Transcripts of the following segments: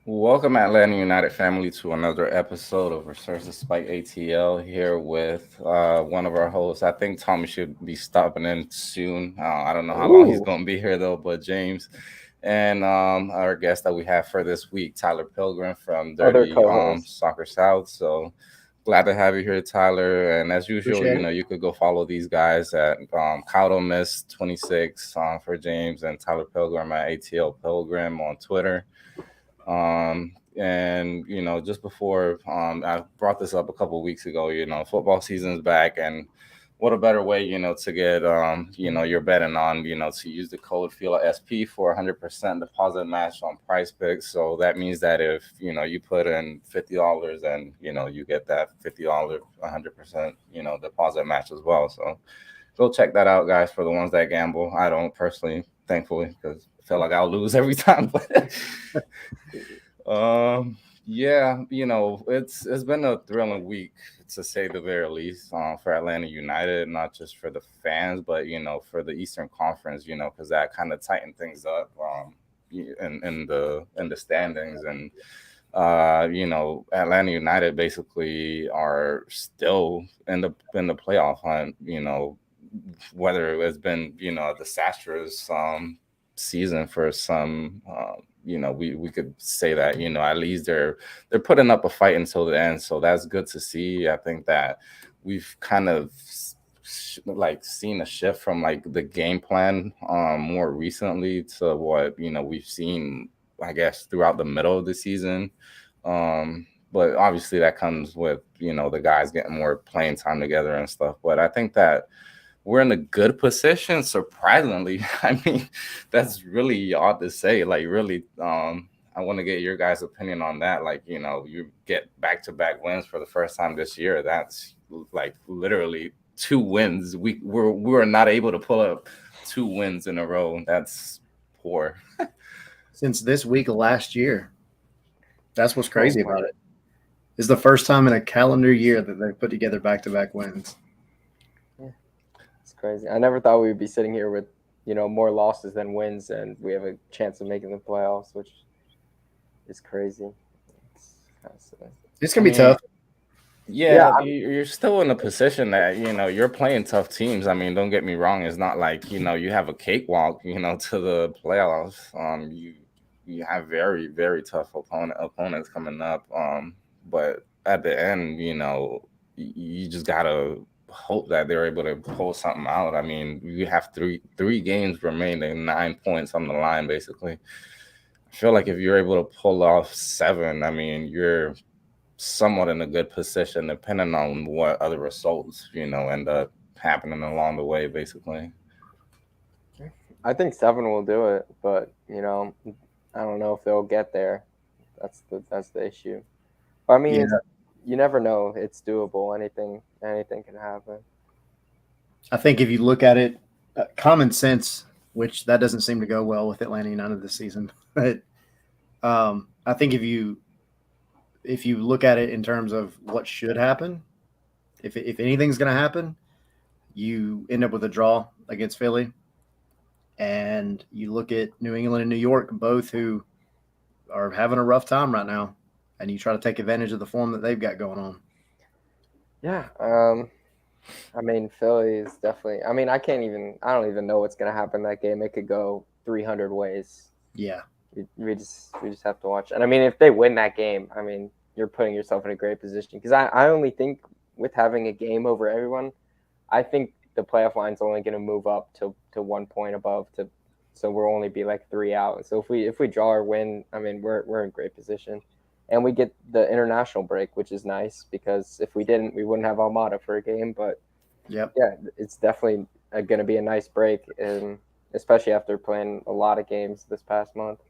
Welcome, Atlanta United family, to another episode of Resurge Despite ATL. Here with one of our hosts. I think Tommy should be stopping in soon. I don't know how long he's Ooh, going to be here though, but James and our guest that we have for this week, Tyler Pilgrim from other Dirty co-host. Soccer South. So glad to have you here, Tyler. And as usual, Appreciate it. you could go follow these guys at Caudo Miss 26 for James and Tyler Pilgrim at ATL Pilgrim on Twitter. And just before I brought this up a couple of weeks ago, football season's back, and what a better way, to get your betting on, to use the code FEELSP for 100% deposit match on Price Picks. So that means that if you put in $50, and you get that $50 100% deposit match as well. So go check that out, guys. For the ones that gamble, I don't personally, thankfully, because I feel like I'll lose every time. But yeah, it's been a thrilling week to say the very least, for Atlanta United, not just for the fans, but for the Eastern Conference, because that kind of tightened things up, in the standings. And Atlanta United basically are still in the playoff hunt. Whether it's been a disastrous season for some. We could say that at least they're putting up a fight until the end, so that's good to see. I think that we've kind of like seen a shift from like the game plan more recently to what we've seen, I guess, throughout the middle of the season. But obviously that comes with the guys getting more playing time together and stuff. But I think that we're in a good position, surprisingly. I mean, that's really odd to say. Like, really, I want to get your guys' opinion on that. Like, you get back-to-back wins for the first time this year. That's like literally two wins. We were not able to pull up two wins in a row. That's poor. Since this week last year. That's what's Oh crazy about my, it. It's the first time in a calendar year that they've put together back-to-back wins. yeah, it's crazy. I never thought we would be sitting here with more losses than wins, and we have a chance of making the playoffs, which is crazy. It's kind of silly. It's I gonna be mean, tough. Yeah, yeah, you're still in a position that you're playing tough teams. I mean, don't get me wrong. It's not like you have a cakewalk, to the playoffs. You have very very tough opponents coming up. But at the end, you just gotta hope that they're able to pull something out. I mean, you have three games remaining, 9 points on the line, basically. I feel like if you're able to pull off seven, I mean, you're somewhat in a good position, depending on what other results end up happening along the way, basically. I think seven will do it, but I don't know if they'll get there. That's the issue. But I mean, Yeah, you never know. It's doable. Anything can happen. I think if you look at it, common sense, which that doesn't seem to go well with Atlanta United this season, but I think if you look at it in terms of what should happen, if anything's going to happen, you end up with a draw against Philly, and you look at New England and New York, both who are having a rough time right now, and you try to take advantage of the form that they've got going on. Yeah. I mean, Philly is definitely. I mean, I can't even. I don't even know what's gonna happen in that game. It could go 300 ways. Yeah, We just have to watch. And I mean, if they win that game, I mean, you're putting yourself in a great position. Because I only think with having a game over everyone, I think the playoff line's only going to move up to 1 point above so we'll only be like three out. So if we draw or win, I mean, we're in great position. And we get the international break, which is nice because if we didn't, we wouldn't have Almada for a game. But yep. yeah, it's definitely going to be a nice break, and especially after playing a lot of games this past month.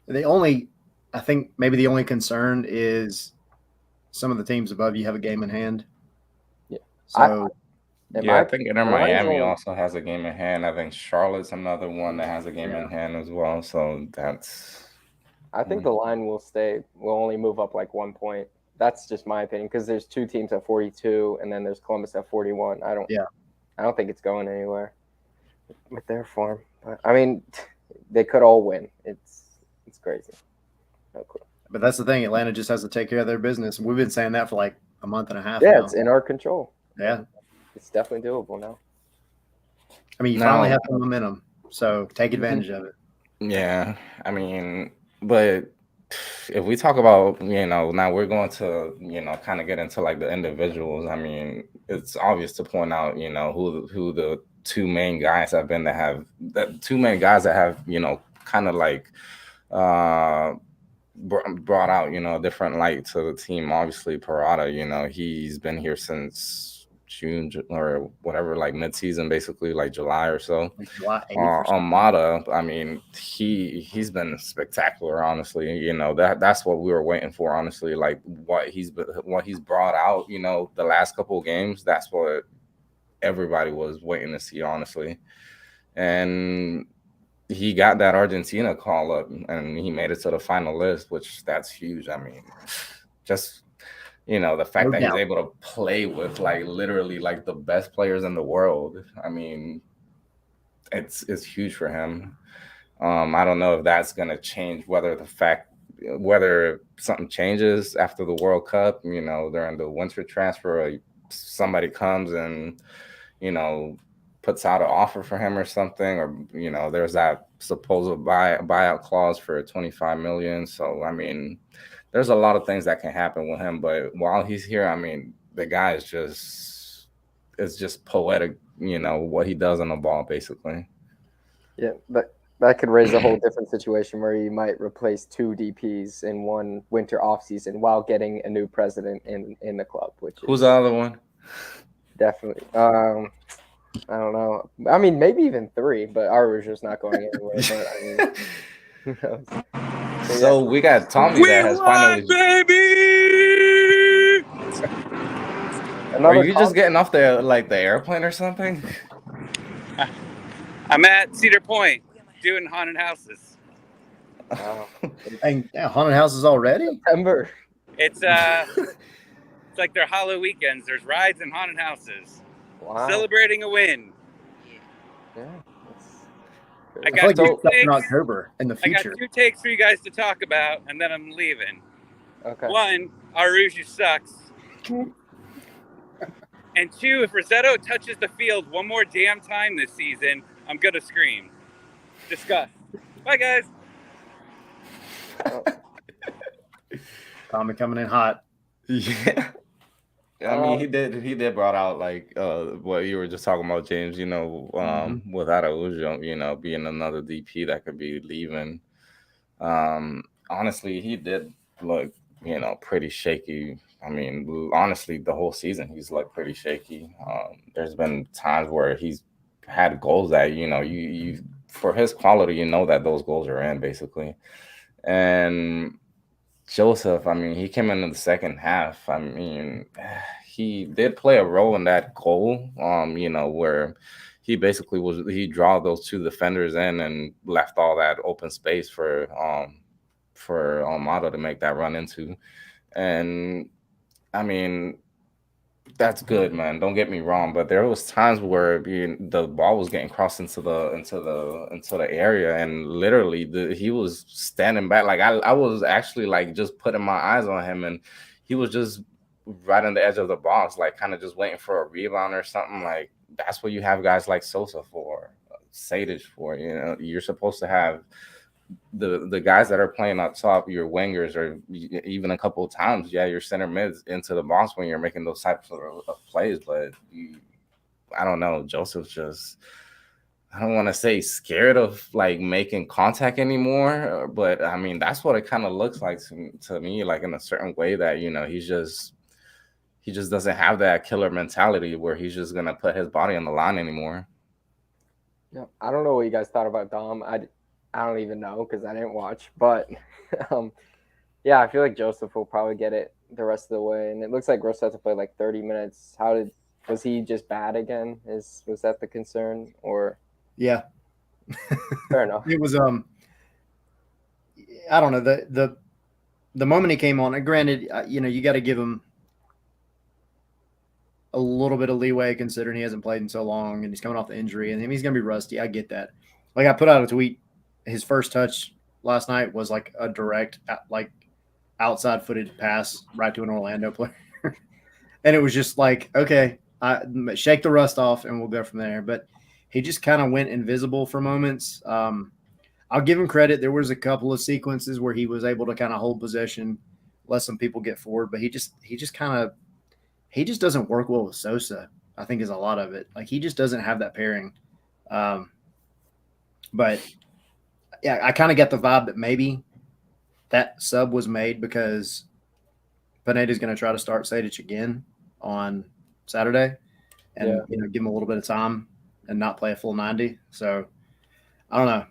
The only, I think maybe the only concern is some of the teams above you have a game in hand. Yeah, I So and Yeah, I my think Inter the line's Miami only also has a game in hand. I think Charlotte's another one that has a game in yeah, hand as well. So that's I think the line will only move up like 1 point. That's just my opinion because there's two teams at 42 and then there's Columbus at 41. yeah. I don't think it's going anywhere with their form. But I mean, they could all win. It's crazy. Oh, cool. But that's the thing. Atlanta just has to take care of their business. We've been saying that for like a month and a half Yeah, now. it's in our control. Yeah. It's definitely doable now. I mean, you finally have the momentum, so take advantage of it. Yeah, I mean, but if we talk about, now we're going to, kind of get into like the individuals. I mean, it's obvious to point out, who the two main guys have been that have, kind of like brought out, a different light to the team. Obviously, Parada, he's been here since June or whatever, like mid-season, basically like July or so. Like July 8th or something. Armada, I mean, he's been spectacular, honestly. That's what we were waiting for, honestly. Like what he's brought out, the last couple of games, that's what everybody was waiting to see, honestly. And he got that Argentina call up and he made it to the final list, which that's huge. I mean, just the fact that he's able to play with like literally like the best players in the world. I mean, it's huge for him. I don't know if that's gonna change whether something changes after the World Cup, during the winter transfer, or somebody comes and, puts out an offer for him or something, or there's that supposed buyout clause for 25 million. So I mean, there's a lot of things that can happen with him, but while he's here, I mean, the guy is just poetic, what he does on the ball, basically. Yeah, but that could raise a whole different situation where you might replace two DPs in one winter offseason while getting a new president in the club. Who's the other one? Definitely. I don't know. I mean, maybe even three, but ours just not going anywhere. But I mean, who knows? So we got Tommy that has finally. Baby! Are you just getting off the airplane or something? I'm at Cedar Point doing haunted houses. And haunted houses already? September. It's like their Halloween weekends. There's rides and haunted houses. Wow. Celebrating a win. Yeah. I got two takes in October in the future. I got two takes for you guys to talk about, and then I'm leaving. Okay. One, Aruju sucks. And two, if Rossetto touches the field one more damn time this season, I'm gonna scream. Discuss. Bye, guys. Tommy coming in hot. Yeah. I mean, he did brought out like what you were just talking about, James. Without Araujo, being another DP that could be leaving. Honestly, he did look, pretty shaky. I mean, honestly, the whole season he's looked pretty shaky. There's been times where he's had goals that you for his quality, that those goals are in basically. And Joseph, I mean, he came in the second half. I mean, he did play a role in that goal, where he basically he draw those two defenders in and left all that open space for Almada to make that run into. And I mean, that's good, man. Don't get me wrong, but there was times where the ball was getting crossed into the area, and literally he was standing back. Like I was actually like just putting my eyes on him, and he was just right on the edge of the box, like kind of just waiting for a rebound or something. Like that's what you have guys like Sosa for, Sadich for. You're supposed to have the guys that are playing up top, your wingers, or even a couple of times, your center mids into the box when you're making those types of plays. But I don't know, Joseph's just, I don't want to say scared of like making contact anymore, but I mean that's what it kind of looks like to me, like in a certain way that he just doesn't have that killer mentality where he's just gonna put his body on the line anymore. Yeah, I don't know what you guys thought about Dom. I don't even know because I didn't watch, but yeah, I feel like Joseph will probably get it the rest of the way, and it looks like Rossetto played like 30 minutes. Was he just bad again? Was that the concern, or? Yeah, fair enough. It was I don't know, the moment he came on. And granted, you got to give him a little bit of leeway considering he hasn't played in so long and he's coming off the injury and he's going to be rusty. I get that. Like I put out a tweet. His first touch last night was like a direct, like outside footed pass right to an Orlando player. And it was just like, okay, shake the rust off and we'll go from there. But he just kind of went invisible for moments. I'll give him credit. There was a couple of sequences where he was able to kind of hold possession, let some people get forward, but he just doesn't work well with Sosa. I think is a lot of it. Like he just doesn't have that pairing. But yeah, I kind of get the vibe that maybe that sub was made because Pineda's going to try to start Sadic again on Saturday, and give him a little bit of time and not play a full 90. So I don't know.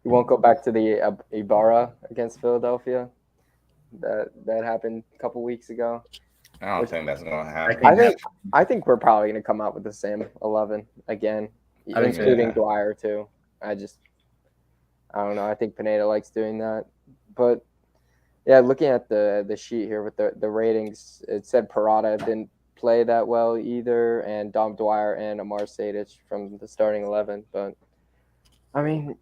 You won't go back to the Ibarra against Philadelphia. That happened a couple weeks ago. I don't think that's going to happen. I think we're probably going to come out with the same 11 again, including Dwyer too. I don't know. I think Pineda likes doing that, but yeah, looking at the sheet here with the ratings, it said Parada didn't play that well either, and Dom Dwyer and Amar Sadic from the starting 11. But I mean,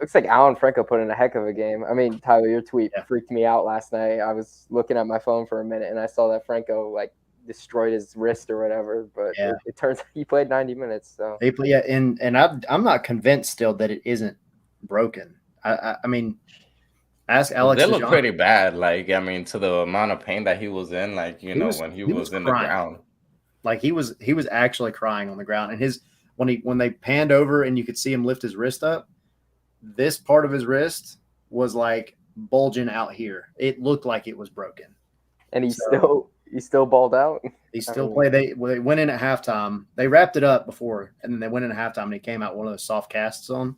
looks like Alan Franco put in a heck of a game. I mean, Tyler, your tweet freaked me out last night. I was looking at my phone for a minute and I saw that Franco like destroyed his wrist or whatever. But it turns out he played 90 minutes. So and I'm not convinced still that it isn't broken. I mean, ask Alex. They look pretty bad. Like, I mean, to the amount of pain that he was in, like, when he was in crying. The ground. Like he was actually crying on the ground. And when they panned over and you could see him lift his wrist up, this part of his wrist was like bulging out here. It looked like it was broken. And he still balled out. He still played. They went in at halftime. They wrapped it up before, and then they went in at halftime and he came out one of those soft casts on.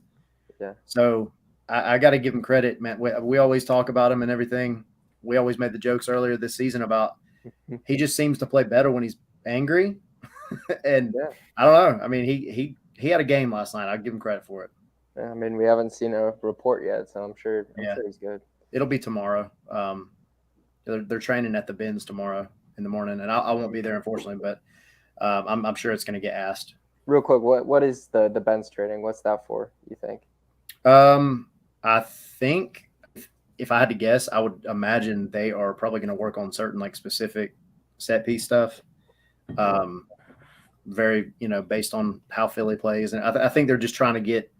Yeah. So I got to give him credit, man. We always talk about him and everything. We always made the jokes earlier this season about he just seems to play better when he's angry. And I don't know. I mean, he had a game last night. I'll give him credit for it. Yeah, I mean, we haven't seen a report yet, so I'm sure he's good. It'll be tomorrow. They're training at the bins tomorrow in the morning, and I won't be there, unfortunately, but I'm sure it's going to get asked. Real quick, what is the Benz training? What's that for, you think? I think if I had to guess, I would imagine they are probably going to work on certain like specific set piece stuff. Very, based on how Philly plays. And I think they're just trying to get,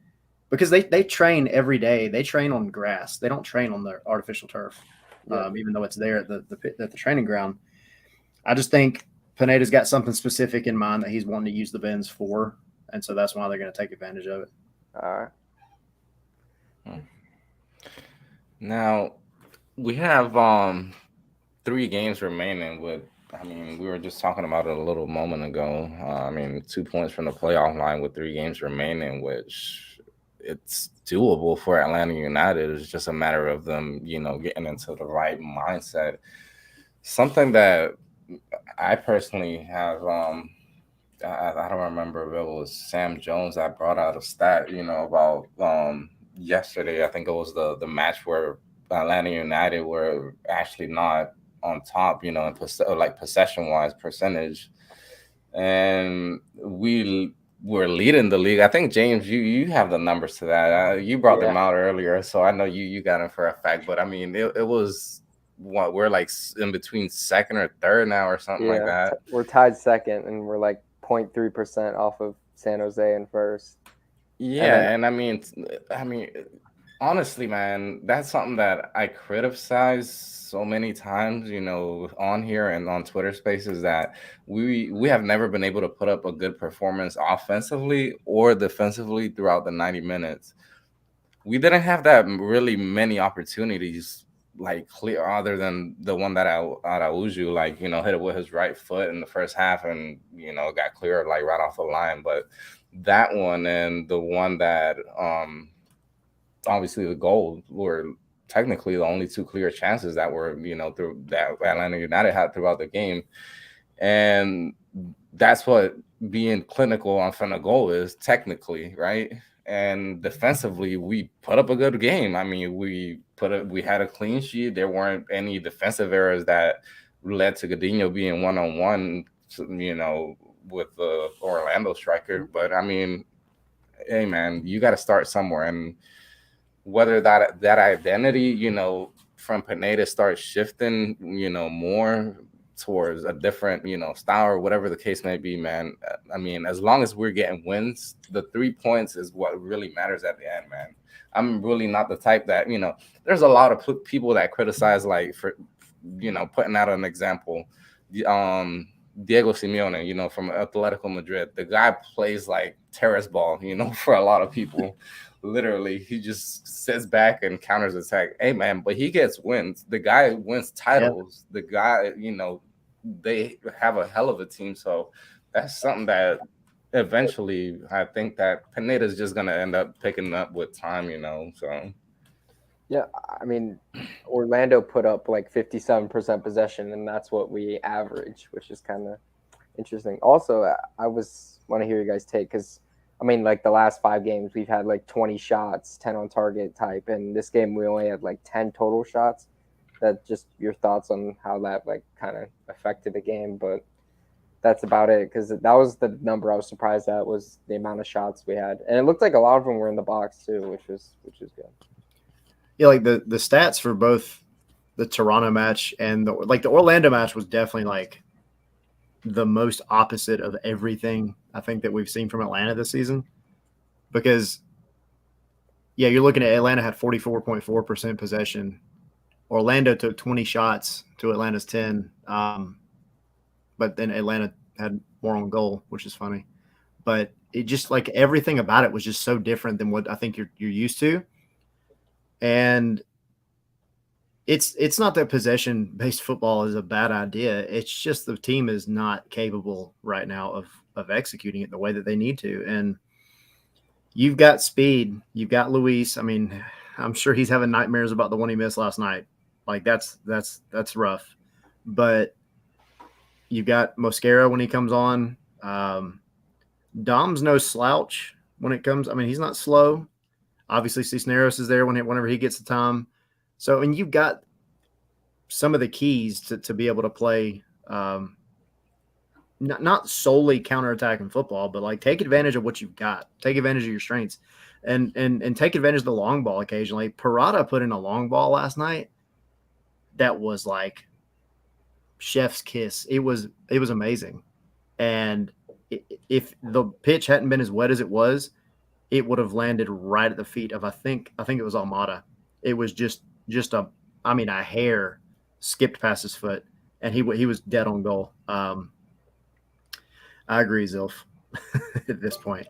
because they train every day. They train on grass. They don't train on the artificial turf, even though it's there at the training ground. I just think Pineda's got something specific in mind that he's wanting to use the bins for. And so that's why they're going to take advantage of it. All right. Now we have 3 games remaining with, I mean, we were just talking about it a little moment ago. 2 points from the playoff line with 3 games remaining, which it's doable for Atlanta United. It's just a matter of them, getting into the right mindset. Something that I personally have, I don't remember if it was Sam Jones that brought out a stat, about yesterday. I think it was the match where Atlanta United were actually not on top, in possession-wise percentage, and we were leading the league. I think, James, you have the numbers to that. You brought them out earlier, so I know you got them for a fact. But I mean, it was what we're like in between second or third now, or something like that. We're tied second, and we're like 0.3% off of San Jose in first. Yeah, and I mean, honestly, man, that's something that I criticize so many times, on here and on Twitter Spaces, that we have never been able to put up a good performance offensively or defensively throughout the 90 minutes. We didn't have that really many opportunities, like clear, other than the one that Araujo, like, hit it with his right foot in the first half and, got clear like right off the line. But that one and the one that obviously the goal were technically the only 2 clear chances that were, through that Atlanta United had throughout the game. And that's what being clinical on front of goal is, technically, right? And defensively, we put up a good game. I mean, we had a clean sheet. There weren't any defensive errors that led to Godinho being one-on-one, with the Orlando striker. But I mean, hey man, you got to start somewhere. And whether that identity, you know, from Pineda starts shifting, you know, more towards a different, you know, style or whatever the case may be, man. I mean, as long as we're getting wins, the 3 points is what really matters at the end, man. I'm really not the type that, you know, there's a lot of people that criticize, like, for, you know, putting out an example, Diego Simeone, you know, from Atletico Madrid. The guy plays like terrace ball, you know, for a lot of people. Literally, he just sits back and counters attack. Hey, man, but he gets wins. The guy wins titles. The guy, you know, they have a hell of a team. So that's something that eventually I think that Pineda is just going to end up picking up with time, you know. So yeah, I mean, Orlando put up like 57% possession, and that's what we average, which is kind of interesting. Also, I want to hear you guys take, because I mean, like the last 5 games, we've had like 20 shots, 10 on target type, and this game we only had like 10 total shots. That just your thoughts on how that like kind of affected the game, but that's about it, because that was the number I was surprised at, was the amount of shots we had, and it looked like a lot of them were in the box too, which is good. Yeah, like the stats for both the Toronto match and the Orlando match was definitely like the most opposite of everything I think that we've seen from Atlanta this season. Because, yeah, you're looking at Atlanta had 44.4% possession. Orlando took 20 shots to Atlanta's 10. But then Atlanta had more on goal, which is funny. But it just, like, everything about it was just so different than what I think you're used to. And it's not that possession-based football is a bad idea. It's just the team is not capable right now of executing it the way that they need to. And you've got speed. You've got Luis. I mean, I'm sure he's having nightmares about the one he missed last night. Like, that's rough. But you've got Mosquera when he comes on. Dom's no slouch when it comes. I mean, he's not slow. Obviously, Cisneros is there whenever he gets the time. So, and you've got some of the keys to be able to play, not solely counterattacking football, but like take advantage of what you've got, take advantage of your strengths, and take advantage of the long ball occasionally. Parada put in a long ball last night that was like chef's kiss. It was amazing, and if the pitch hadn't been as wet as it was, it would have landed right at the feet of I think it was Almada. It was just a hair skipped past his foot, and he was dead on goal. I agree, Zilf, at this point.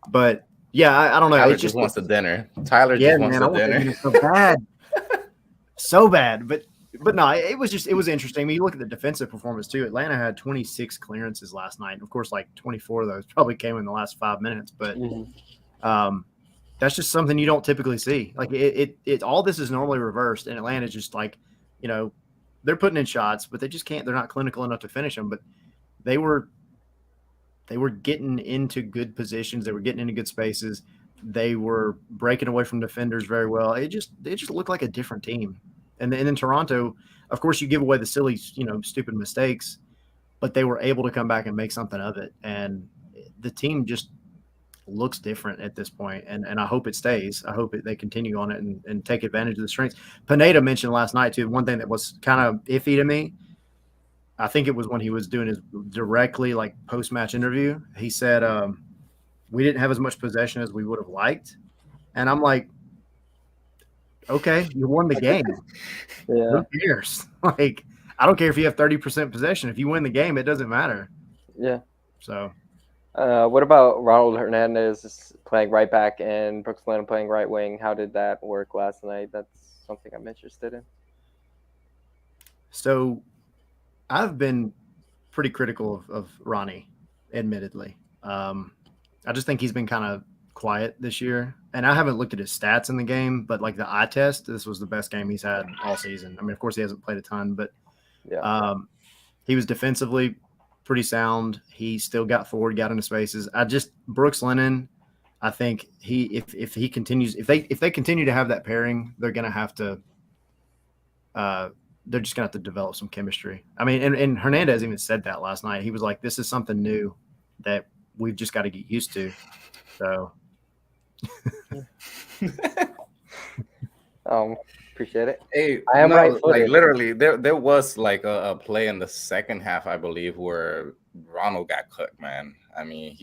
But yeah, I don't know. Tyler just wants the dinner. Tyler just wants the dinner. So bad, so bad. But no, it was interesting. I mean, you look at the defensive performance too. Atlanta had 26 clearances last night. Of course, like 24 of those probably came in the last 5 minutes. But that's just something you don't typically see. Like it all this is normally reversed, and Atlanta's just like, you know, they're putting in shots, but they just can't. They're not clinical enough to finish them. But they were getting into good positions. They were getting into good spaces. They were breaking away from defenders very well. It just looked like a different team. And then in Toronto, of course, you give away the silly, stupid mistakes, but they were able to come back and make something of it. And the team just looks different at this point, and I hope it stays. I hope they continue on it and take advantage of the strengths. Pineda mentioned last night too, one thing that was kind of iffy to me. I think it was when he was doing his directly like post-match interview. He said we didn't have as much possession as we would have liked, and I'm like, okay, you won the game. Yeah. Who cares? Like, I don't care if you have 30% possession. If you win the game, it doesn't matter. Yeah. So. What about Ronald Hernandez playing right back and Brooks Lennon playing right wing? How did that work last night? That's something I'm interested in. So I've been pretty critical of Ronnie, admittedly. I just think he's been kind of quiet this year. And I haven't looked at his stats in the game, but like the eye test, this was the best game he's had all season. I mean, of course, he hasn't played a ton, but he was defensively pretty sound. He still got forward, got into spaces. Brooks Lennon, I think if he continues, if they continue to have that pairing, they're gonna have to they're just gonna have to develop some chemistry. I mean, and Hernandez even said that last night. He was like, this is something new that we've just got to get used to. So Appreciate it. Hey, I am no, like right-footed. literally, there was like a play in the second half, I believe, where Ronald got cooked. Man, I mean,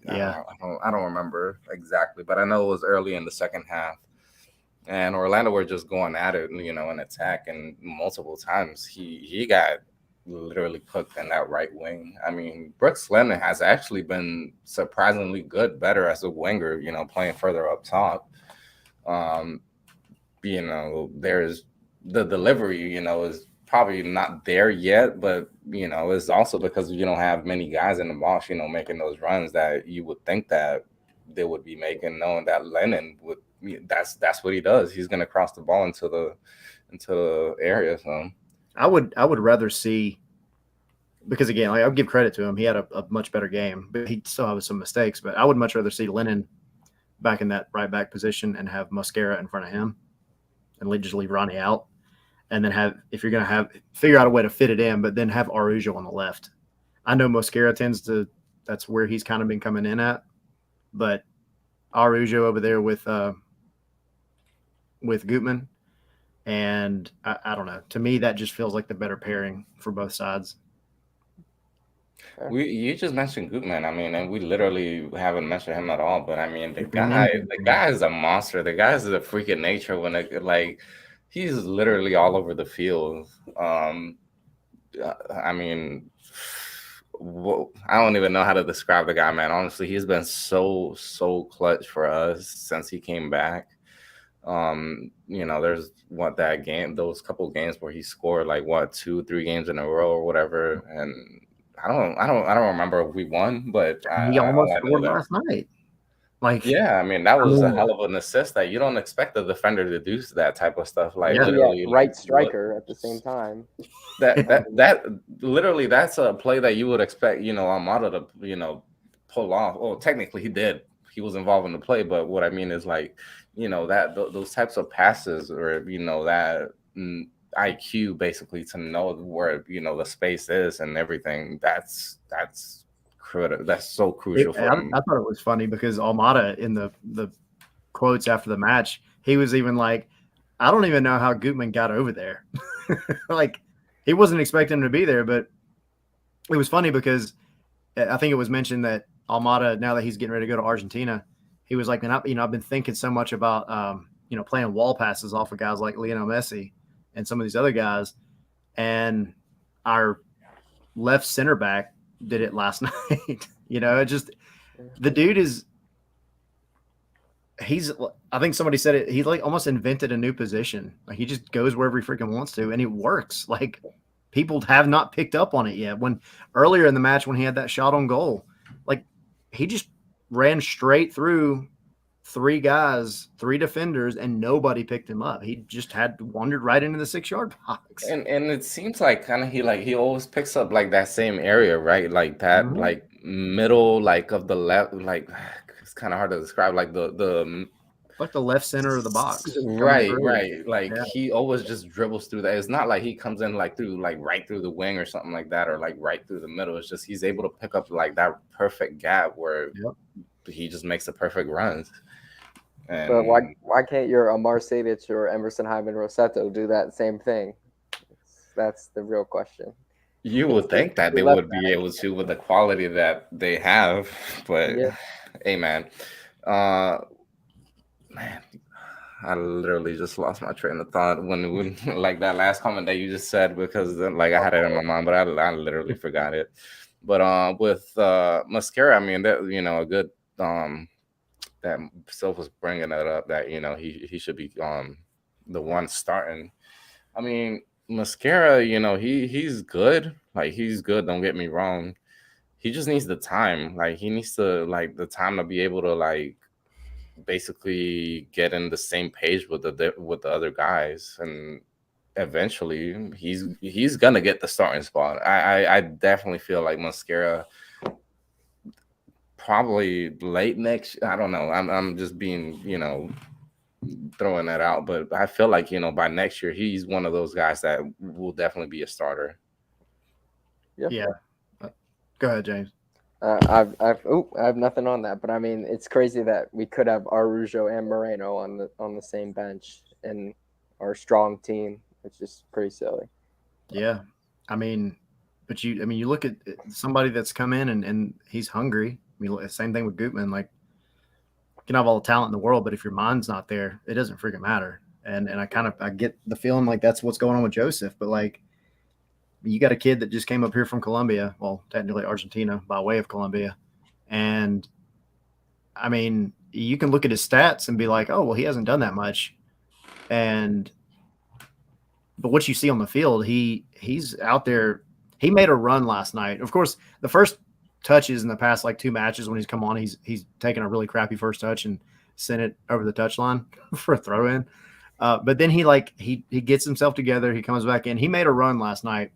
Yeah. I don't remember exactly, but I know it was early in the second half, and Orlando were just going at it, in attack, and multiple times he got literally cooked in that right wing. I mean, Brooks Lennon has actually been surprisingly good, better as a winger, playing further up top. Um, there's the delivery, is probably not there yet, but it's also because you don't have many guys in the box, making those runs that you would think that they would be making, knowing that Lennon would. That's what he does. He's going to cross the ball into the area. So I would rather see, because again, like, I would give credit to him. He had a much better game, but he still has some mistakes. But I would much rather see Lennon back in that right back position and have Mosquera in front of him, and just leave Ronnie out, and then if you're going to figure out a way to fit it in, but then have Arujo on the left. I know Mosquera that's where he's kind of been coming in at, but Arujo over there with Gutman, and I don't know. To me, that just feels like the better pairing for both sides. you just mentioned Gutman. I mean, and we literally haven't mentioned him at all. But I mean, the guy is a monster. The guy is a freak of nature. He's literally all over the field. I mean, I don't even know how to describe the guy, man. Honestly, he's been so clutch for us since he came back. There's those couple games where he scored like 2-3 games in a row or whatever, and I don't remember if we won, but He almost I scored last night. I mean, that was a hell of an assist that you don't expect the defender to do that type of stuff. Literally, right striker at the same time. That literally, that's a play that you would expect, Armada to, pull off. Well, technically he did. He was involved in the play, but what I mean is those types of passes, or that IQ basically to know where the space is and everything. That's critical. That's so crucial for him. I thought it was funny because Almada, in the quotes after the match, he was even like, I don't even know how Gutman got over there. He wasn't expecting him to be there, but it was funny because I think it was mentioned that Almada, now that he's getting ready to go to Argentina, he was like, I've been thinking so much about, playing wall passes off of guys like Lionel Messi and some of these other guys. And our left center back did it last night. The dude I think somebody said it, he's like almost invented a new position. Like, he just goes wherever he freaking wants to, and it works. Like, people have not picked up on it yet. When earlier in the match, when he had that shot on goal, like, he just ran straight through 3 guys, 3 defenders, and nobody picked him up. He just wandered right into the 6-yard box. And it seems like kind of he always picks up like that same area, right? Like that, like middle, like of the left, like it's kind of hard to describe, like the like the left center of the box. Right. Like, he always just dribbles through that. It's not like he comes in like through, like right through the wing or something like that, or like right through the middle. It's just he's able to pick up like that perfect gap where he just makes the perfect runs. And but why can't your Amar Sadic or Emerson Hyman Rossetto do that same thing? That's the real question. You would think that they would be able to with the quality that they have, but hey, man, I literally just lost my train of thought when like that last comment that you just said, because like I had it in my mind, but I literally forgot it. But with Mosquera, I mean, that a good that Silk was bringing that up, that he should be the one starting. I mean, Mosquera, he's good. Like, he's good. Don't get me wrong. He just needs the time. Like, he needs to the time to be able to basically get in the same page with the other guys, and eventually he's gonna get the starting spot. I definitely feel like Mosquera probably late next. I don't know. I'm just being throwing that out, but I feel like by next year he's one of those guys that will definitely be a starter. Yeah. Go ahead, James. I have nothing on that, but I mean, it's crazy that we could have Arujo and Moreno on the same bench. in our strong team. It's just pretty silly. Yeah, I mean, but you look at somebody that's come in and he's hungry. I mean, same thing with Gutman. Like, you can have all the talent in the world, but if your mind's not there, it doesn't freaking matter. And I get the feeling like that's what's going on with Joseph. But like, you got a kid that just came up here from Colombia, well, technically Argentina by way of Colombia, and I mean, you can look at his stats and be like, oh, well, he hasn't done that much, but what you see on the field, he's out there. He made a run last night. Of course, the first touches in the past like 2 matches when he's come on, he's taken a really crappy first touch and sent it over the touchline for a throw in. But then he gets himself together. He comes back in. He made a run last night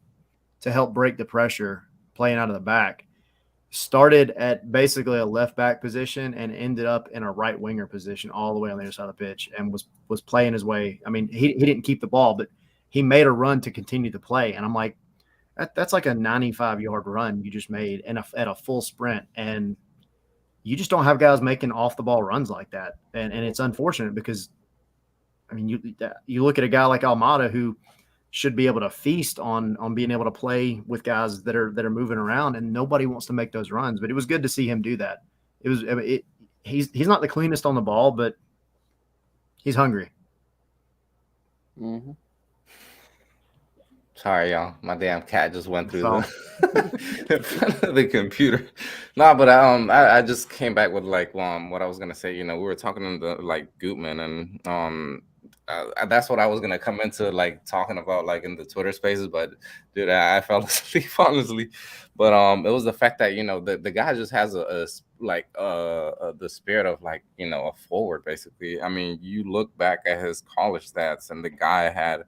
to help break the pressure playing out of the back. Started at basically a left back position and ended up in a right winger position all the way on the other side of the pitch and was playing his way. I mean, he didn't keep the ball, but he made a run to continue to play. And I'm like, that's like a 95-yard run you just made at a full sprint. And you just don't have guys making off the ball runs like that. And it's unfortunate because, I mean, you look at a guy like Almada who should be able to feast on being able to play with guys that are moving around, and nobody wants to make those runs. But it was good to see him do that. He's not the cleanest on the ball, but he's hungry. Mm-hmm. Sorry, y'all. My damn cat just went through the computer. No, but I just came back with like what I was gonna say. You know, we were talking in the like Gutman, and that's what I was gonna come into like talking about like in the Twitter Spaces. But dude, I fell asleep honestly. But it was the fact that, you know, the guy just has the spirit of like, you know, a forward basically. I mean, you look back at his college stats, and the guy had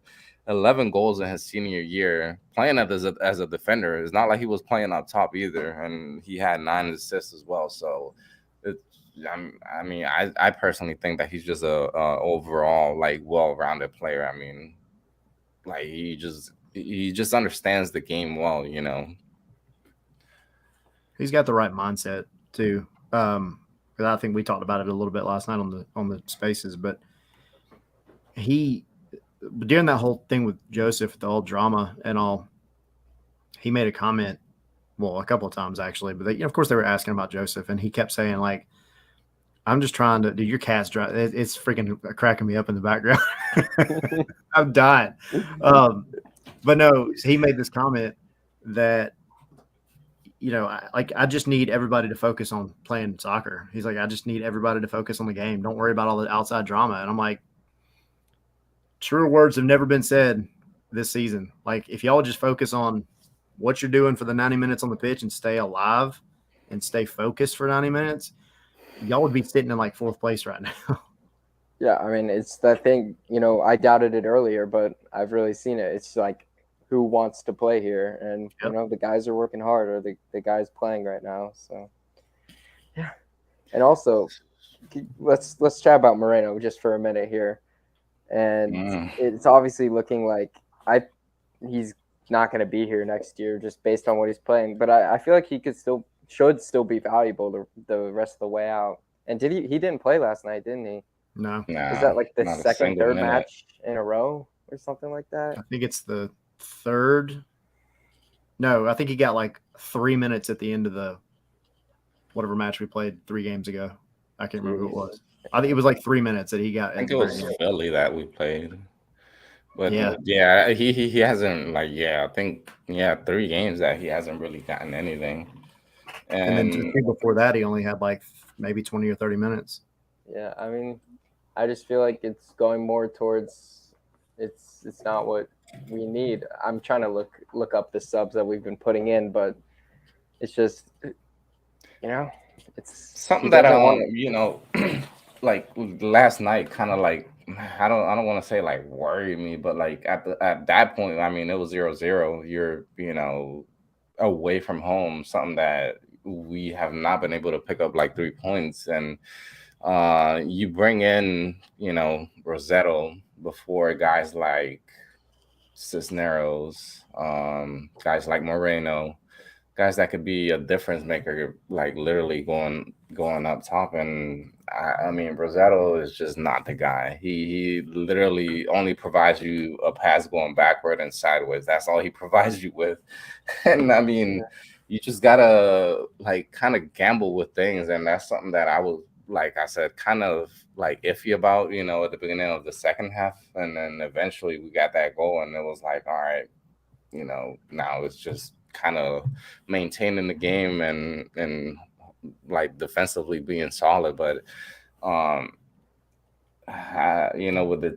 11 goals in his senior year playing as a defender. It's not like he was playing up top either, and he had 9 assists as well. So I personally think that he's just a overall like well-rounded player. I mean, like he just understands the game well, you know. He's got the right mindset too. Because I think we talked about it a little bit last night on the Spaces, but during that whole thing with Joseph, the whole drama and all, he made a comment, well, a couple of times actually, but of course they were asking about Joseph, and he kept saying like, I'm just trying to, dude, your cat's dry. It's freaking cracking me up in the background. I'm dying. But no, he made this comment that, you know, I just need everybody to focus on playing soccer. He's like, I just need everybody to focus on the game. Don't worry about all the outside drama. And I'm like, truer words have never been said this season. Like, if y'all just focus on what you're doing for the 90 minutes on the pitch and stay alive and stay focused for 90 minutes, y'all would be sitting in like 4th place right now. Yeah, I mean, it's that thing, you know, I doubted it earlier, but I've really seen it. It's like, who wants to play here? And, you know, the guys are working hard, or the guys playing right now. So, yeah. And also, let's chat about Moreno just for a minute here. And it's obviously looking like he's not going to be here next year just based on what he's playing. But I feel like he should still be valuable the rest of the way out. And he didn't play last night, didn't he? No. Is that like the second, third match in a row or something like that? I think it's the 3rd. No, I think he got like 3 minutes at the end of the whatever match we played 3 games ago. I can't remember who it was. I think it was like 3 minutes that he got. I think it was Philly that we played. But yeah, he hasn't I think 3 games that he hasn't really gotten anything. And then just before that, he only had like maybe 20 or 30 minutes. Yeah, I mean, I just feel like it's going more towards it's not what we need. I'm trying to look up the subs that we've been putting in, but it's just, you know, it's something that you know, like last night kind of like, I don't want to say like worried me, but like at that point, I mean, it was 0-0. You're, you know, away from home, something that we have not been able to pick up like 3 points. And you bring in, you know, Rossetto before guys like Cisneros, guys like Moreno. guys that could be a difference maker, like literally going up top. And I mean, Rossetto is just not the guy. He literally only provides you a pass going backward and sideways. That's all he provides you with. And I mean, you just gotta like kind of gamble with things, and that's something that I was, like I said, kind of like iffy about, at the beginning of the second half, and then eventually we got that goal, and it was like, all right, now it's just kind of maintaining the game and like defensively being solid. But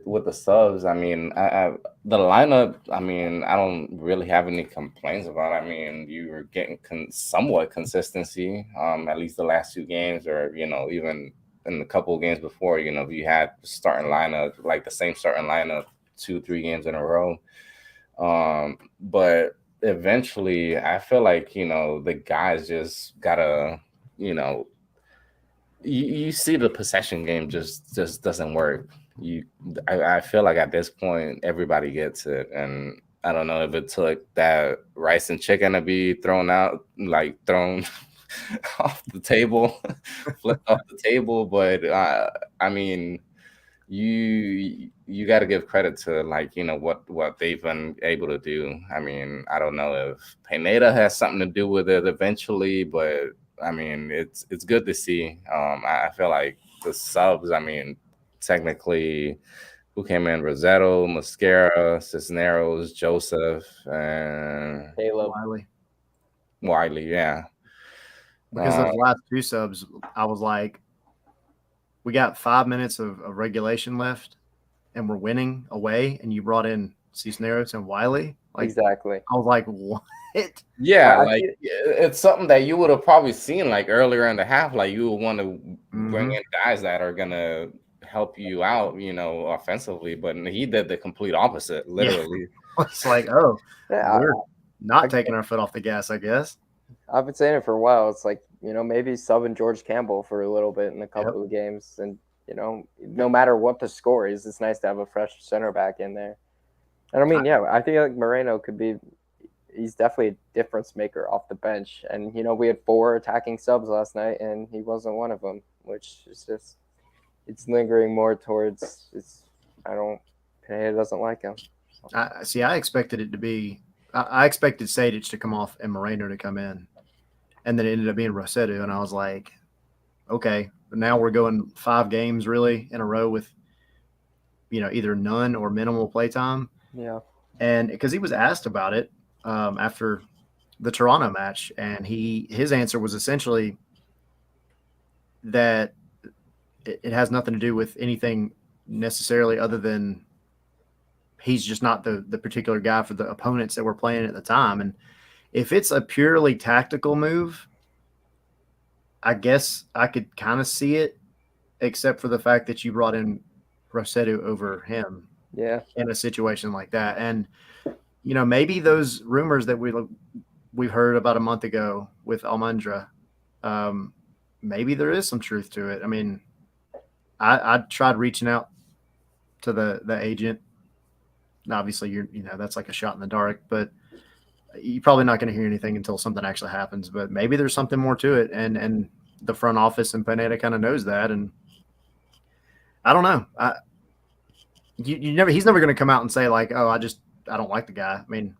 with the subs, I mean, the lineup, I mean, I don't really have any complaints about it. I mean, you were getting somewhat consistency, at least the last 2 games, or even in the couple of games before. You had starting lineup, like the same starting lineup 2-3 games in a row. But eventually, I feel like the guys just gotta, you see the possession game just doesn't work. I feel like at this point everybody gets it, and I don't know if it took that rice and chicken to be thrown out, like thrown off the table, flipped off the table. But I mean, you got to give credit to what they've been able to do. I mean, I don't know if Pineda has something to do with it eventually, but I mean, it's good to see. I feel like the subs, I mean, technically, who came in? Rossetto, Mosquera, Cisneros, Joseph, and Caleb. Wiley. Yeah. Because those last 2 subs, I was like, we got 5 minutes of regulation left, and we're winning away, and you brought in Cisneros and Wiley. Like, exactly. I was like, what? Yeah, like it's something that you would have probably seen like earlier in the half. Like you would want to bring in guys that are gonna help you out, offensively. But he did the complete opposite, literally. Yeah. It's like, we're not taking our foot off the gas, I guess. I've been saying it for a while. It's like, maybe subbing George Campbell for a little bit in a couple of games. And, no matter what the score is, it's nice to have a fresh center back in there. And I mean, I think like Moreno could be, he's definitely a difference maker off the bench. And, we had 4 attacking subs last night, and he wasn't one of them, which is just, it's lingering more towards, Pineda doesn't like him. I expected it to be, I expected Sadic to come off and Moreno to come in. And then it ended up being Rossetto, and I was like, okay, but now we're going 5 games really in a row with, either none or minimal playtime. Yeah. And because he was asked about it after the Toronto match, and his answer was essentially that it has nothing to do with anything necessarily other than he's just not the particular guy for the opponents that we're playing at the time. And if it's a purely tactical move, I guess I could kind of see it, except for the fact that you brought in Rossetto over him in a situation like that. And, maybe those rumors that we've heard about a month ago with Almendra, maybe there is some truth to it. I mean, I tried reaching out to the agent. Obviously, that's like a shot in the dark, but you're probably not going to hear anything until something actually happens. But maybe there's something more to it, and the front office and Pineda kind of knows that. And I don't know. He's never going to come out and say like, "Oh, I don't like the guy." I mean,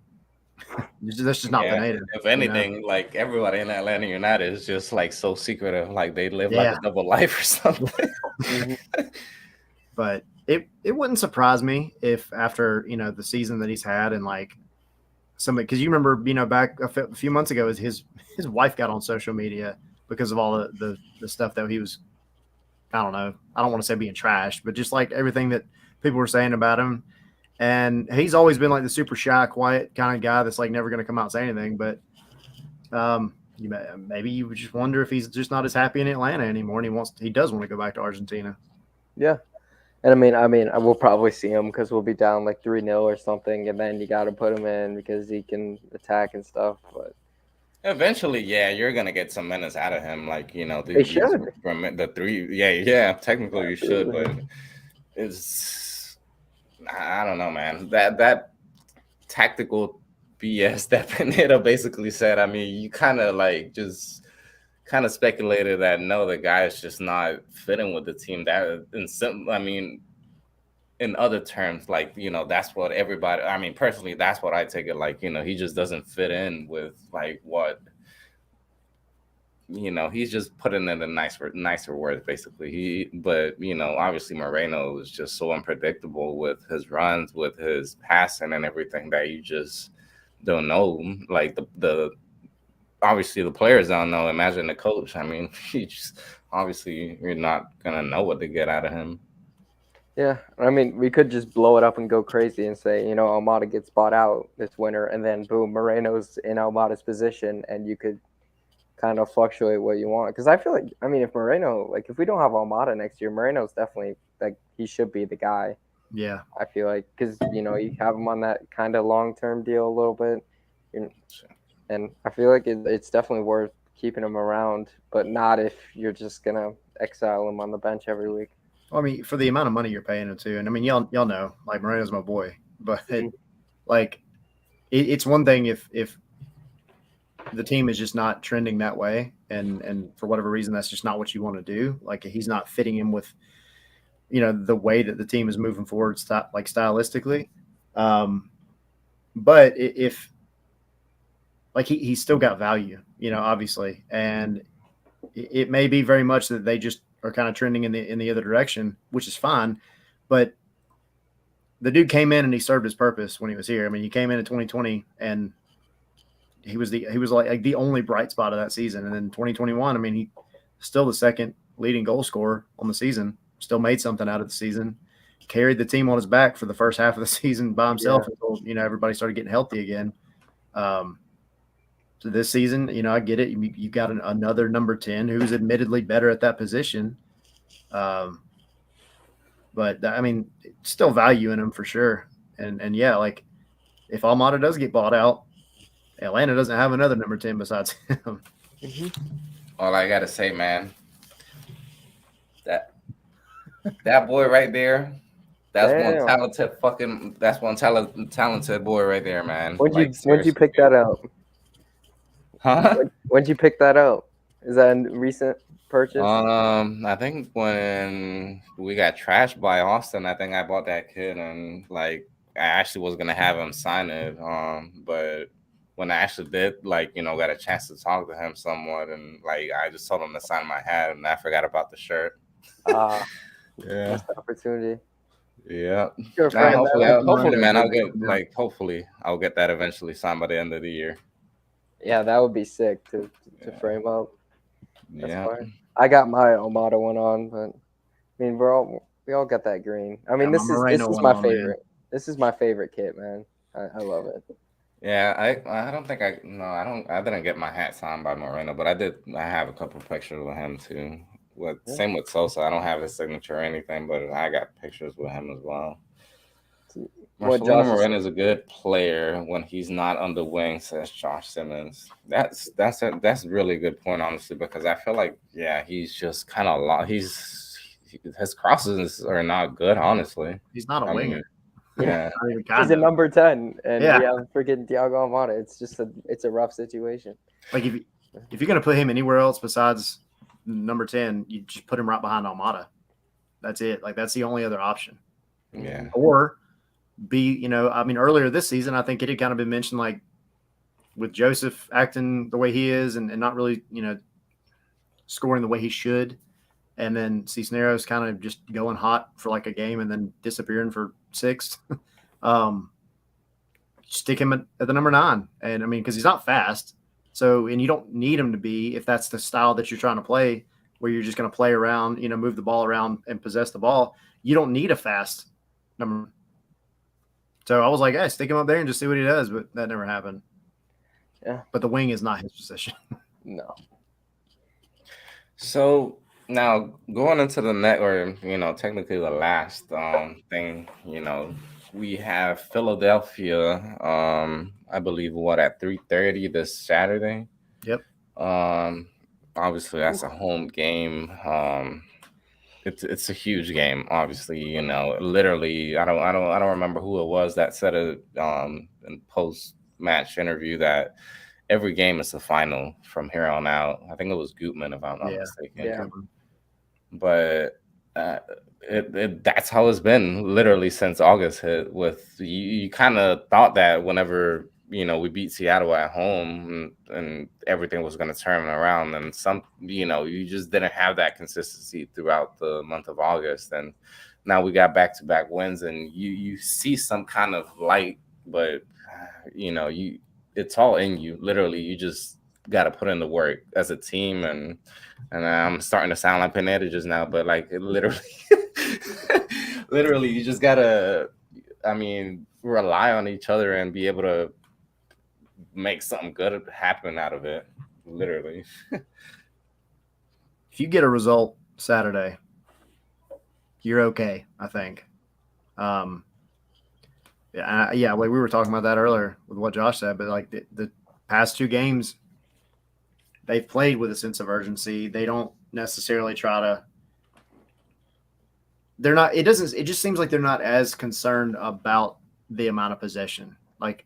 that's just not Pineda. If anything, like everybody in Atlanta United is just like so secretive, like they live like a double life or something. But it wouldn't surprise me if after the season that he's had, and like somebody, because you remember back a few months ago, his wife got on social media because of all the stuff that he was, I don't know, I don't want to say being trashed, but just like everything that people were saying about him. And he's always been like the super shy, quiet kind of guy that's like never going to come out and say anything. But maybe you just wonder if he's just not as happy in Atlanta anymore, and he does want to go back to Argentina. Yeah. And I mean, I will probably see him because we'll be down like 3-0 or something, and then you got to put him in because he can attack and stuff. But eventually, you're gonna get some minutes out of him. Like they should from the 3. Yeah. Technically, you should, but I don't know, man. That tactical BS that Pineda basically said. I mean, you kind of like just kind of speculated that no, the guy is just not fitting with the team. That in some, I mean, in other terms, like, you know, that's what everybody. I mean, personally, that's what I take it like. You know, he just doesn't fit in with like what. You know, he's just putting in the nicer words, basically. But you know, obviously Moreno is just so unpredictable with his runs, with his passing, and everything that you just don't know. Like the obviously the players don't know. Imagine the coach. I mean, he just obviously you're not gonna know what to get out of him. Yeah, I mean, we could just blow it up and go crazy and say, you know, Almada gets bought out this winter, and then boom, Moreno's in Almada's position, and you could kind of fluctuate what you want. Because I feel like, I mean, if Moreno, like, if we don't have Almada next year, Moreno's definitely, like, he should be the guy. Yeah. I feel like, because, you know, you have him on that kind of long-term deal a little bit. And I feel like it's definitely worth keeping him around, but not if you're just going to exile him on the bench every week. Well, I mean, for the amount of money you're paying him too, and I mean, y'all know, like Moreno's my boy, but like, it's one thing if the team is just not trending that way, and for whatever reason, that's just not what you want to do. Like, he's not fitting in with, you know, the way that the team is moving forward, like stylistically. But if like he's still got value, you know, obviously, and it may be very much that they just are kind of trending in the other direction, which is fine. But the dude came in and he served his purpose when he was here. I mean, he came in 2020 and he was like the only bright spot of that season. And then 2021, I mean, he still the second leading goal scorer on the season, still made something out of the season, carried the team on his back for the first half of the season by himself until, you know, everybody started getting healthy again. So this season, you know, I get it. You got another number 10 who's admittedly better at that position. But I mean, still value in him for sure. And yeah, like if Almada does get bought out, Atlanta doesn't have another number 10 besides him. All I gotta say, man, that boy right there, that's one talented boy right there, man. When'd you pick that up? Huh? When'd you pick that up? Is that a recent purchase? I think when we got trashed by Austin, I think I bought that kid, and like I actually was gonna have him sign it. But when I actually did, like, you know, got a chance to talk to him somewhat, and like I just told him to sign my hat, and I forgot about the shirt. Yeah, Yeah. opportunity. Yeah. Hopefully, man, hopefully I'll get that eventually signed by the end of the year. Yeah, that would be sick to frame up. That's Yeah. fine. I got my Almada one on, but I mean, we all got that green. I mean, this is my favorite. Man. This is my favorite kit, man. I love it. Yeah, I don't think I didn't get my hat signed by Moreno, but I have a couple pictures with him too. Same with Sosa. I don't have his signature or anything, but I got pictures with him as well. Marcelino Moreno is a good player when he's not on the wing, says Josh Simmons. That's a really good point, honestly, because I feel like he's just kind of his crosses are not good, honestly. He's not a winger. Yeah, he's a number 10, and we have freaking Thiago Almada. It's just a rough situation. Like if you're gonna put him anywhere else besides number 10, you just put him right behind Almada. That's it. Like that's the only other option. Yeah. Or you know, I mean, earlier this season, I think it had kind of been mentioned, like with Joseph acting the way he is and not really, you know, scoring the way he should. And then Cisneros kind of just going hot for like a game and then disappearing for 6. Stick him at the number 9. And I mean, because he's not fast. So, and you don't need him to be if that's the style that you're trying to play, where you're just going to play around, you know, move the ball around and possess the ball. You don't need a fast number. So I was like, hey, stick him up there and just see what he does. But that never happened. Yeah. But the wing is not his position. No. So now going into the net, or, you know, technically the last thing, you know, we have Philadelphia, I believe, at 3:30 this Saturday. Yep. Obviously that's a home game. It's a huge game, obviously. You know, literally, I don't remember who it was that said it in post post-match interview that every game is the final from here on out. I think it was Gutman, if I'm not mistaken. Yeah. But that's how it's been literally since August hit. With you kind of thought that whenever we beat Seattle at home and everything was going to turn around, and you just didn't have that consistency throughout the month of August, and now we got back-to-back wins, and you see some kind of light, but it's all in you. Literally, you just got to put in the work as a team, and I'm starting to sound like Pineda just now, but like literally, literally, you just gotta, rely on each other and be able to make something good happen out of it. Literally. If you get a result Saturday, you're okay, I think. Like we were talking about that earlier with what Josh said, but like the past two games, they've played with a sense of urgency. They don't necessarily try to. They're not. It doesn't. It just seems like they're not as concerned about the amount of possession. Like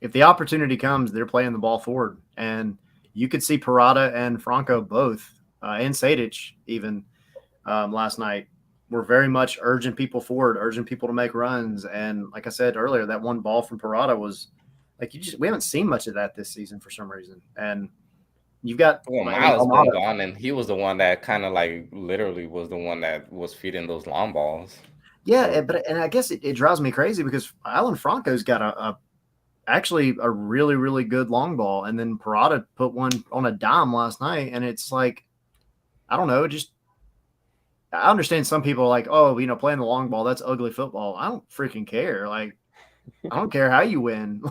if the opportunity comes, they're playing the ball forward, and you could see Parada and Franco both, and Sadic even last night were very much urging people forward, urging people to make runs. And like I said earlier, that one ball from Parada was like we haven't seen much of that this season for some reason. And you've got Miles been gone, and he was the one that kind of like literally was the one that was feeding those long balls. Yeah, but I guess it drives me crazy because Alan Franco's got actually a really, really good long ball, and then Parada put one on a dime last night, and it's like, I don't know, I understand some people are like, oh, playing the long ball, that's ugly football. I don't freaking care. Like, I don't care how you win.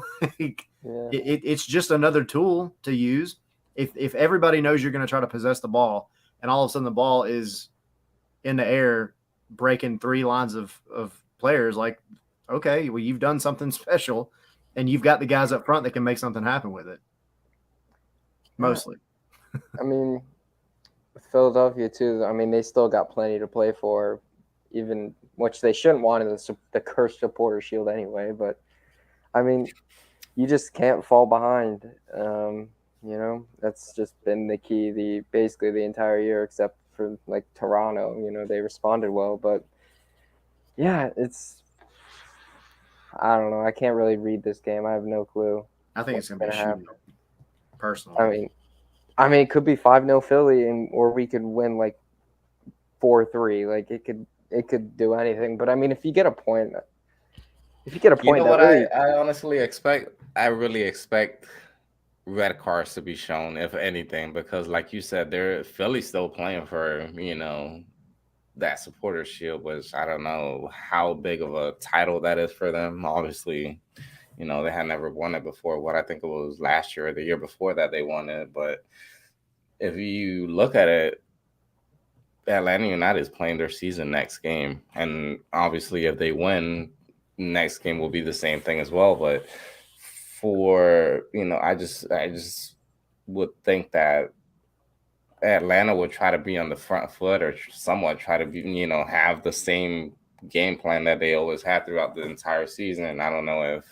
It's just another tool to use. If everybody knows you're going to try to possess the ball, and all of a sudden the ball is in the air, breaking three lines of players, like, okay, well, you've done something special, and you've got the guys up front that can make something happen with it. Mostly. I mean, Philadelphia too. I mean, they still got plenty to play for, even which they shouldn't want in the cursed supporter shield anyway. But I mean, you just can't fall behind. That's just been the key basically the entire year, except for like Toronto. They responded well, but yeah, I don't know. I can't really read this game. I have no clue. I think it's going to be a shootout, personally. I mean, it could be 5-0 Philly, or we could win like 4-3. Like it could do anything. But I mean, if you get a point, I honestly expect. I really expect red cards to be shown, if anything, because like you said, Philly's still playing for that supporter shield, which I don't know how big of a title that is for them. Obviously, they had never won it before. What I think it was last year or the year before that they won it. But if you look at it, Atlanta United is playing their season next game, and obviously if they win, next game will be the same thing as well. But for I just would think that Atlanta would try to be on the front foot, or somewhat try to be, have the same game plan that they always had throughout the entire season. And I don't know if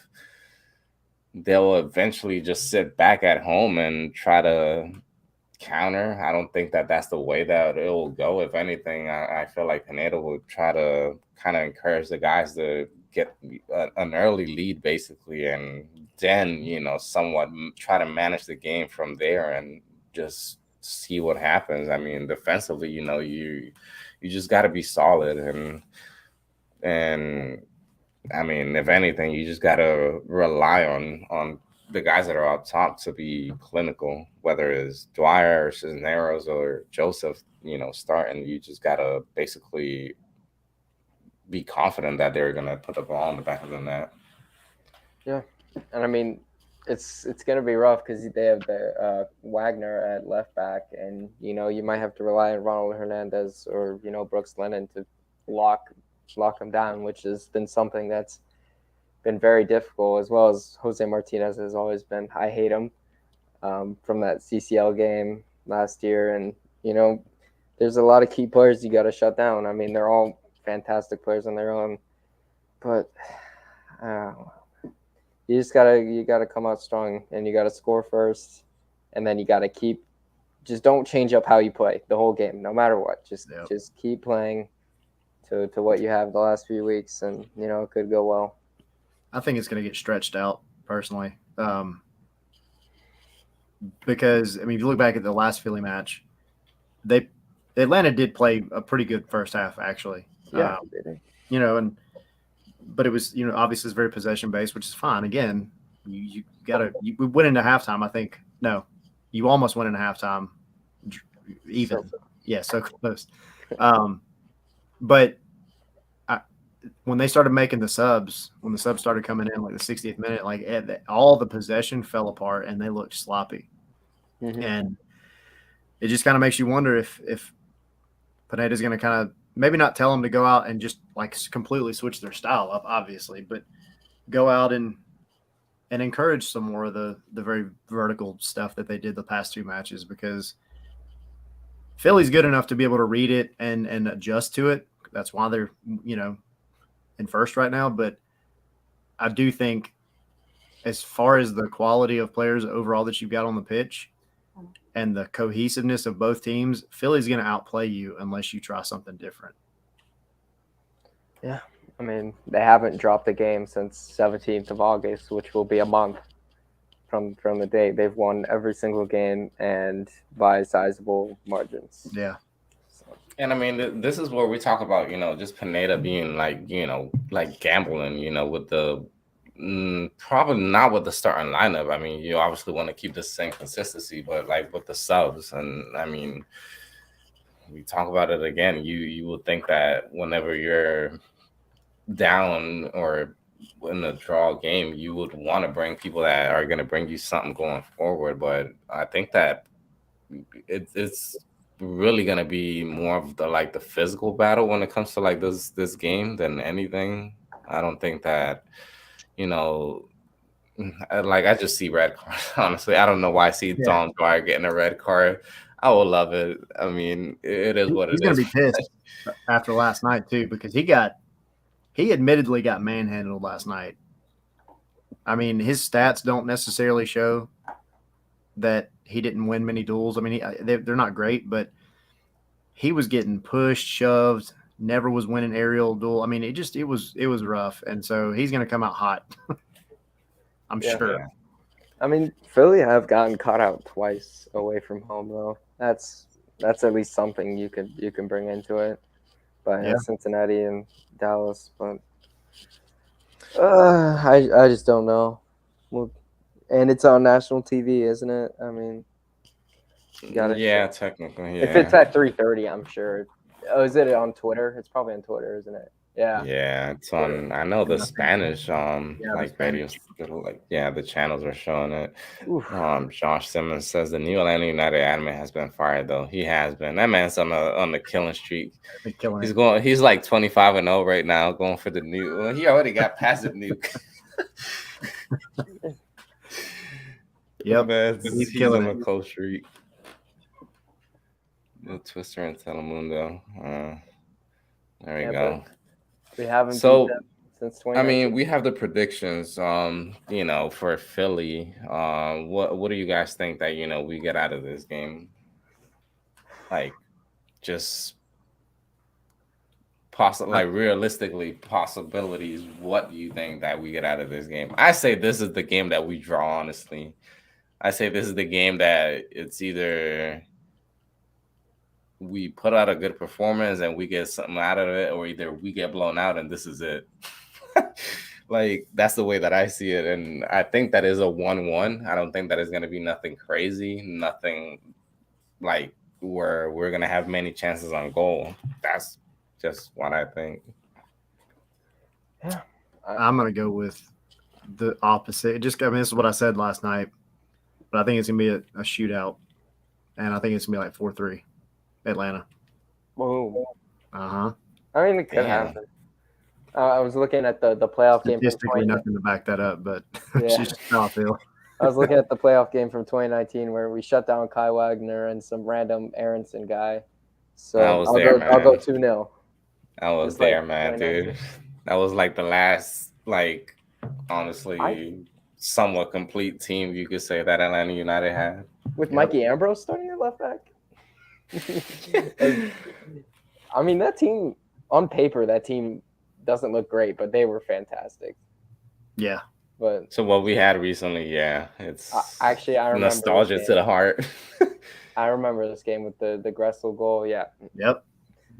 they'll eventually just sit back at home and try to counter. I don't think that that's the way that it will go. If anything, I feel like Pineda will try to kind of encourage the guys to get an early lead, basically, and then, somewhat try to manage the game from there and just see what happens. I mean, defensively, you just got to be solid, and I mean, if anything, you just got to rely on the guys that are up top to be clinical, whether it's Dwyer or Cisneros or Joseph, starting. You just got to basically be confident that they're going to put the ball in the back of the net. Yeah, and I mean, it's going to be rough because they have the Wagner at left back, and you might have to rely on Ronald Hernandez or Brooks Lennon to lock him down, which has been something that's been very difficult, as well as Jose Martinez has always been. I hate him from that CCL game last year, and there's a lot of key players you got to shut down. I mean, they're all fantastic players on their own, but you gotta come out strong, and you gotta score first, and then you gotta just don't change up how you play the whole game, no matter what. Just keep playing to what you have the last few weeks, and it could go well. I think it's going to get stretched out personally, because if you look back at the last Philly match, Atlanta did play a pretty good first half actually. Yeah, but it was obviously it's very possession based, which is fine. Again, we went into halftime. I think you almost went into halftime even. So close. But when they started making the subs, when the subs started coming in like the 60th minute, all the possession fell apart and they looked sloppy. Mm-hmm. And it just kind of makes you wonder if Pineda's going to kind of maybe not tell them to go out and just like completely switch their style up, obviously, but go out and encourage some more of the very vertical stuff that they did the past two matches, because Philly's good enough to be able to read it and adjust to it. That's why they're, in first right now. But I do think as far as the quality of players overall that you've got on the pitch and the cohesiveness of both teams, Philly's going to outplay you unless you try something different. Yeah. I mean, they haven't dropped a game since 17th of August, which will be a month from the date. They've won every single game and by sizable margins. Yeah. And I mean, this is where we talk about, just Pineda being like gambling, with the probably not with the starting lineup. I mean, you obviously want to keep the same consistency, but like with the subs. And I mean, we talk about it again. You would think that whenever you're down or in a draw game, you would want to bring people that are going to bring you something going forward. But I think that it's really going to be more of the physical battle when it comes to like this game than anything. I don't think that, I just see red cards, honestly. I don't know why I see Tom Dwyer getting a red card. I will love it. I mean, it is what it is. He's going to be pissed after last night too, because he admittedly got manhandled last night. I mean, his stats don't necessarily show that he didn't win many duels. I mean, they're not great, but he was getting pushed, shoved, never was winning aerial duel. I mean, it was rough. And so he's going to come out hot. I'm sure. I mean, Philly have gotten caught out twice away from home though. That's at least something you can bring into it. But Cincinnati and Dallas, but I just don't know. Well, and it's on national TV, isn't it? I mean, technically, yeah. If it's at 3:30, I'm sure. Oh, is it on Twitter? It's probably on Twitter, isn't it? Yeah. Yeah, it's on. I know the Spanish, radio, the channels are showing it. Josh Simmons says the new Atlanta United admin has been fired, though. He has been. That man's on the killing streak. He's like 25-0 right now, going for the nuke. Well, he already got past the nuke. Yep, man, he's on a close streak. The Twister and Telemundo. There we go. We haven't beat them since 2019. I mean, we have the predictions, for Philly. What do you guys think that, we get out of this game? Like, just realistically, possibilities. What do you think that we get out of this game? I say this is the game that we draw, honestly. I say this is the game that it's either we put out a good performance and we get something out of it, or either we get blown out and this is it. That's the way that I see it. And I think that is a 1-1. I don't think that is going to be nothing crazy, nothing like where we're going to have many chances on goal. That's just what I think. Yeah. I'm going to go with the opposite. This is what I said last night, but I think it's going to be a shootout. And I think it's going to be like 4-3. Atlanta. Whoa. Uh-huh. I mean, it could happen. I was looking at the playoff game. Statistically, nothing to back that up, but it's just how I feel. I was looking at the playoff game from 2019 where we shut down Kai Wagner and some random Aronson guy. So I'll go 2-0. I was there, man, dude. That was like the last, honestly. somewhat complete team you could say that Atlanta United had. With Mikey Ambrose starting at left back. I mean, that team on paper, that team doesn't look great, but they were fantastic. Yeah. But so what we had recently, yeah, it's I remember nostalgia to the heart. I remember this game with the Gressel goal. Yeah. Yep.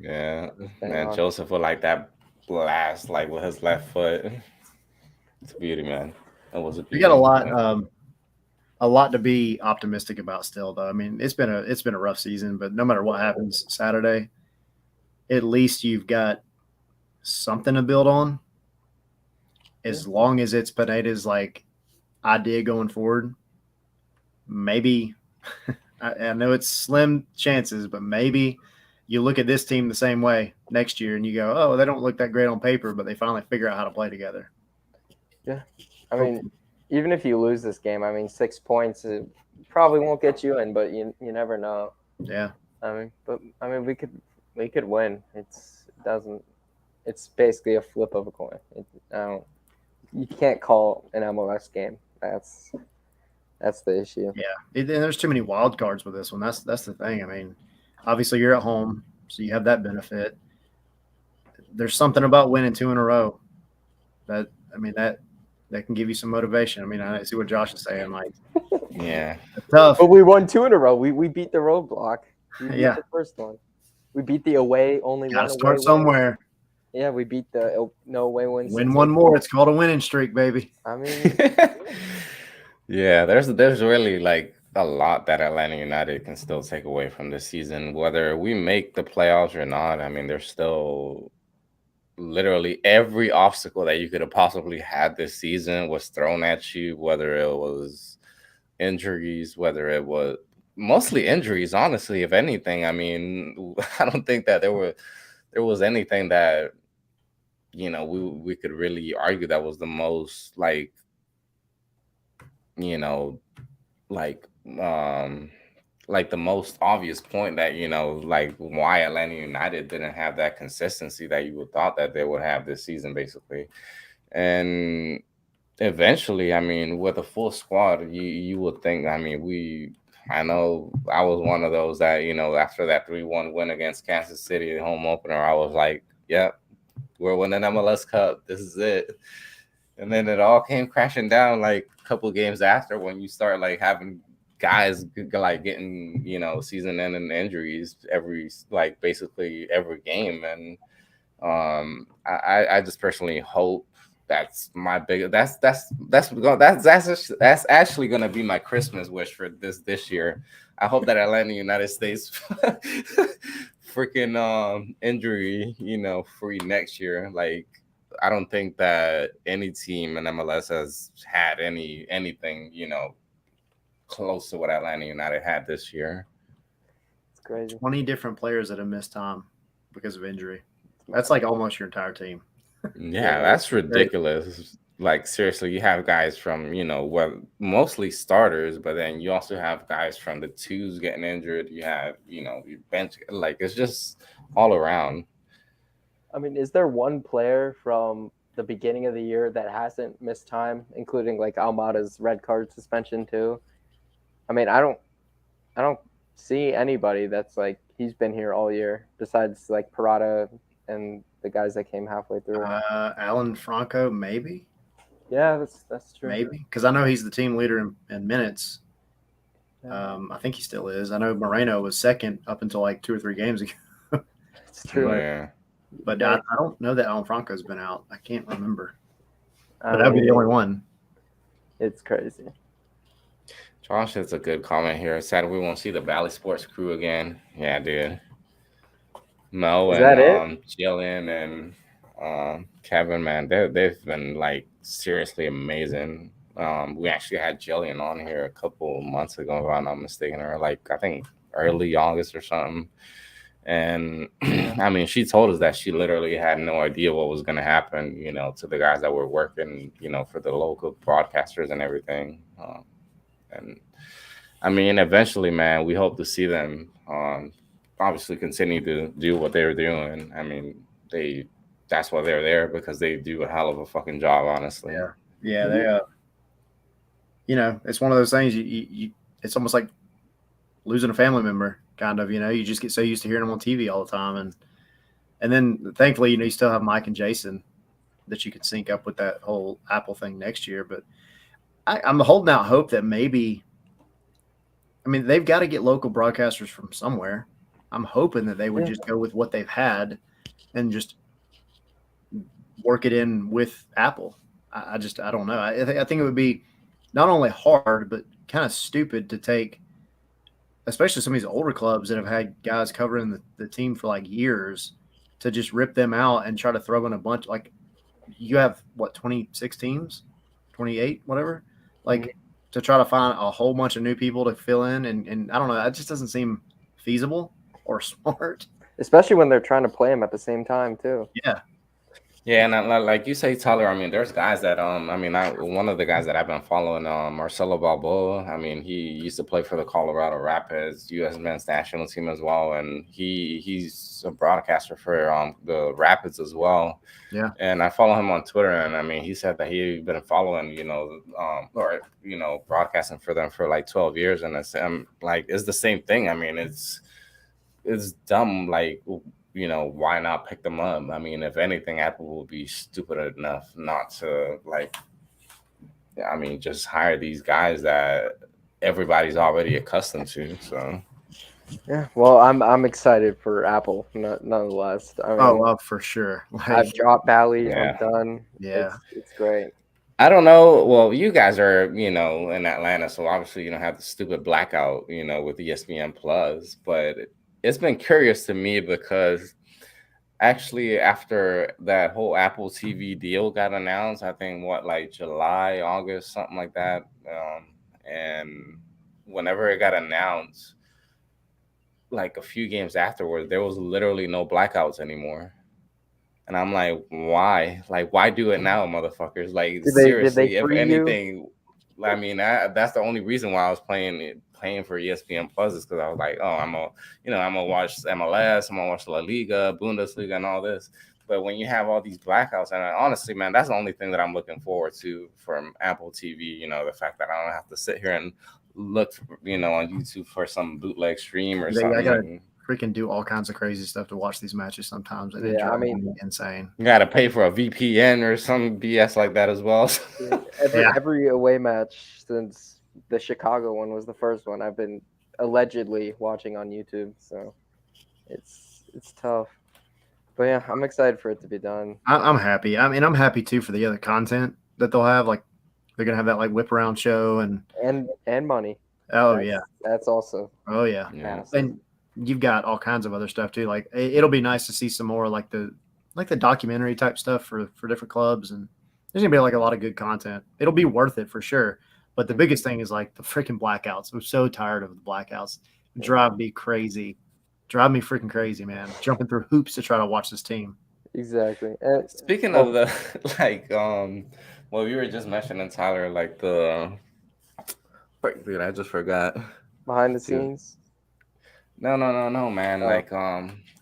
Yeah, and Joseph would like that blast, like with his left foot. It's a beauty, man. That was a beauty. We got a lot to be optimistic about still, though. I mean, it's been a rough season, but no matter what happens Saturday, at least you've got something to build on. As long as it's Pineda's like idea going forward, maybe I know it's slim chances, but maybe you look at this team the same way next year and you go, oh, they don't look that great on paper, but they finally figure out how to play together. Yeah. I mean, even if you lose this game, I mean, 6 points probably won't get you in, but you never know. Yeah. I mean, we could win. It's basically a flip of a coin. You can't call an MLS game. That's the issue. Yeah. And there's too many wild cards with this one. That's the thing. I mean, obviously you're at home, so you have that benefit. There's something about winning 2 in a row that can give you some motivation. I mean, I see what Josh is saying. Like, yeah, tough. But we won 2 in a row. We beat the roadblock. We beat the first one. We beat the away only Gotta one. Start somewhere. Win. Yeah, we beat the no away wins. Win one more. It's called a winning streak, baby. I mean, yeah. There's really like a lot that Atlanta United can still take away from this season, whether we make the playoffs or not. I mean, there's still literally every obstacle that you could have possibly had this season was thrown at you, whether it was injuries, whether it was mostly injuries, honestly, if anything. I mean, I don't think that there was anything that, you know, we could really argue that was the most like, you know, like the most obvious point that, you know, like why Atlanta United didn't have that consistency that you would thought that they would have this season, basically. And eventually, I mean, with a full squad, you would think, I mean, I know I was one of those that, you know, after that 3-1 win against Kansas City, the home opener, I was like, yep, we're winning MLS Cup. This is it. And then it all came crashing down like a couple games after, when you start like having guys like getting, you know, season-ending injuries basically every game. And I just personally hope that's my big that's actually going to be my Christmas wish for this year. I hope that Atlanta United stays freaking injury, you know, free next year. Like, I don't think that any team in MLS has had anything, you know, close to what Atlanta United had this year. It's crazy. 20 different players that have missed time because of injury. That's like almost your entire team. Yeah, that's ridiculous. Like, seriously, you have guys from, you know, well, mostly starters, but then you also have guys from the twos getting injured. You have, you know, your bench, like, it's just all around. I mean, is there one player from the beginning of the year that hasn't missed time, including like Almada's red card suspension too? I mean, I don't see anybody that's like he's been here all year besides like Parada and the guys that came halfway through. Alan Franco, maybe. Yeah, that's true. Maybe, because I know he's the team leader in minutes. I think he still is. I know Moreno was second up until like 2 or 3 games ago. It's true. Yeah. But I don't know that Alan Franco's been out. I can't remember. But that'd be the only one. It's crazy. Josh has a good comment here. Sad we won't see the Valley Sports crew again. Yeah, dude. Mo and Jillian and Kevin, man, they've been like seriously amazing. We actually had Jillian on here a couple months ago, if I'm not mistaken, or like I think early August or something. And I mean, she told us that she literally had no idea what was going to happen, you know, to the guys that were working, you know, for the local broadcasters and everything. And I mean, eventually, man, we hope to see them obviously continue to do what they're doing. I mean, that's why they're there, because they do a hell of a fucking job, honestly. Yeah, they it's one of those things. It's almost like losing a family member, kind of. You just get so used to hearing them on TV all the time, and then thankfully, you still have Mike and Jason that you could sync up with that whole Apple thing next year. But I'm holding out hope that maybe. I mean, they've got to get local broadcasters from somewhere. I'm hoping that they would just go with what they've had and just work it in with Apple. I don't know. I think it would be not only hard, but kind of stupid to take, especially some of these older clubs that have had guys covering the team for like years, to just rip them out and try to throw in a bunch. Like, you have, 26 teams, 28, whatever. Like, to try to find a whole bunch of new people to fill in. And I don't know. That just doesn't seem feasible or smart. Especially when they're trying to play them at the same time, too. Yeah. Yeah, and like you say, Tyler, I mean, there's guys that one of the guys that I've been following, Marcelo Balboa. I mean, he used to play for the Colorado Rapids U.S. men's national team as well, and he's a broadcaster for the Rapids as well. Yeah. And I follow him on Twitter, and I mean, he said that he'd been following, broadcasting for them for like 12 years, and it's the same thing. I mean, it's dumb, like. Why not pick them up? I mean, if anything, Apple will be stupid enough not to just hire these guys that everybody's already accustomed to. So, yeah. Well, I'm excited for Apple, nonetheless. I mean, for sure. I've dropped Bally. Yeah. I'm done. Yeah, it's great. I don't know. Well, you guys are, in Atlanta, so obviously you don't have the stupid blackout, with ESPN Plus, but it's been curious to me because actually after that whole Apple TV deal got announced, I think July, August, something like that. And whenever it got announced, like a few games afterwards, there was literally no blackouts anymore. And I'm like, why? Like, why do it now, motherfuckers? Like, seriously, if anything, I mean, that's the only reason why I was paying for ESPN Plus is because I was like, oh, I'm gonna watch MLS, I'm gonna watch La Liga, Bundesliga, and all this. But when you have all these blackouts, and honestly, man, that's the only thing that I'm looking forward to from Apple TV. The fact that I don't have to sit here and look, on YouTube for some bootleg stream or something. I gotta freaking do all kinds of crazy stuff to watch these matches sometimes. And yeah, I mean, insane. You gotta pay for a VPN or some BS like that as well. Every away match since the Chicago one was the first one I've been allegedly watching on YouTube, so it's tough. But yeah, I'm excited for it to be done. I'm happy. I mean, I'm happy too for the other content that they'll have. Like, they're gonna have that like whip around show and money. Oh, that's also. Oh yeah. And you've got all kinds of other stuff too. Like, it'll be nice to see some more like the documentary type stuff for different clubs, and there's gonna be like a lot of good content. It'll be worth it for sure. But the biggest thing is like the freaking blackouts. I'm so tired of the blackouts. Drive me crazy. Drive me freaking crazy, man. Jumping through hoops to try to watch this team. Exactly. Speaking of the well, you were just mentioning, Tyler, like dude, I just forgot. Behind the scenes. No, man.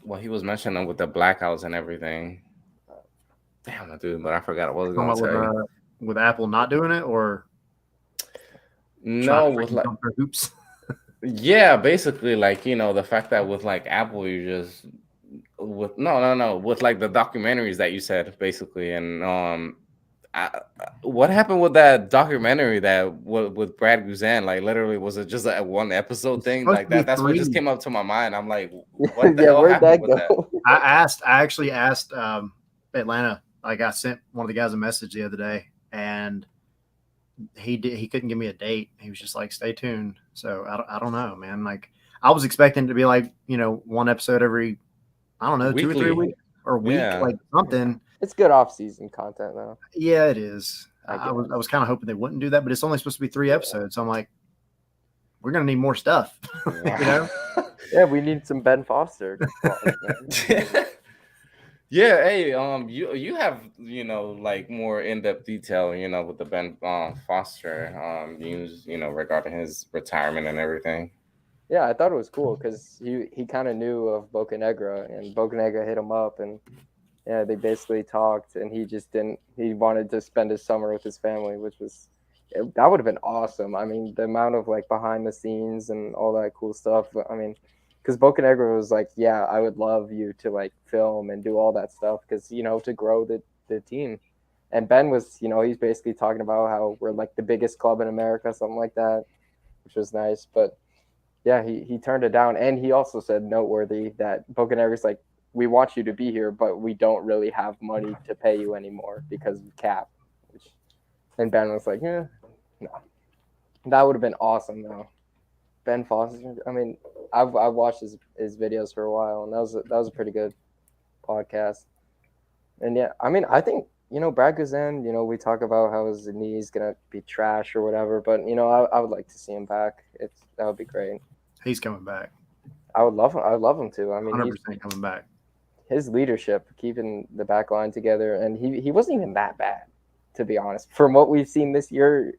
Well, he was mentioning with the blackouts and everything. Damn, dude, but I forgot what I was going to say. With Apple not doing it, or no, with like hoops. Yeah, basically, like, the fact that with like Apple, you just with with like the documentaries that you said, basically, and what happened with that documentary that with Brad Guzan? Like, literally, was it just a one episode thing like that? That's what just came up to my mind. I'm like, what the hell happened with that? I actually asked Atlanta. Like, I sent one of the guys a message the other day, and he couldn't give me a date. He was just like, stay tuned. So I don't know, man. Like, I was expecting it to be like, one episode every, I don't know, Weekly. 2 or 3 weeks or a week, like something. It's good off-season content, though. Yeah, it is. I was kind of hoping they wouldn't do that, but it's only supposed to be 3 episodes. So I'm like, we're gonna need more stuff. Yeah, we need some Ben Foster. Yeah, hey, you have like more in-depth detail, with the Ben Foster news, regarding his retirement and everything. Yeah, I thought it was cool because he kind of knew of Bocanegra, and Bocanegra hit him up, and they basically talked, and he just didn't. He wanted to spend his summer with his family, which was that would have been awesome. I mean, the amount of like behind the scenes and all that cool stuff. I mean, because Bocanegra was like, yeah, I would love you to like film and do all that stuff because to grow the team. And Ben was, he's basically talking about how we're like the biggest club in America, something like that, which was nice. But yeah, he turned it down, and he also said noteworthy that Bocanegra's like, we want you to be here, but we don't really have money to pay you anymore because of cap. And Ben was like, yeah, no, that would have been awesome though. Ben Foster. I mean, I've watched his videos for a while, and that was a pretty good podcast. And yeah, I mean, I think Brad Guzan. We talk about how his knee's gonna be trash or whatever, but I would like to see him back. That would be great. He's coming back. I would love him. I would love him to. I mean, 100% coming back. His leadership, keeping the back line together, and he wasn't even that bad, to be honest. From what we've seen this year,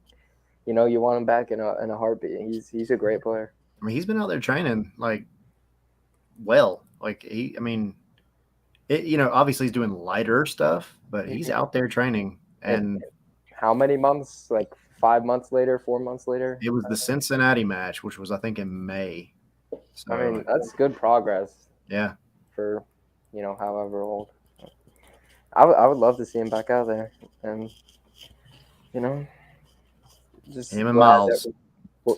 you want him back in a heartbeat. He's a great player. I mean, he's been out there training like well. Like obviously he's doing lighter stuff, but he's out there training. And how many months? Like 5 months later, 4 months later? It was the Cincinnati match, which was I think in May. So, I mean, that's good progress. Yeah. For however old. I would love to see him back out there, and just him and Miles.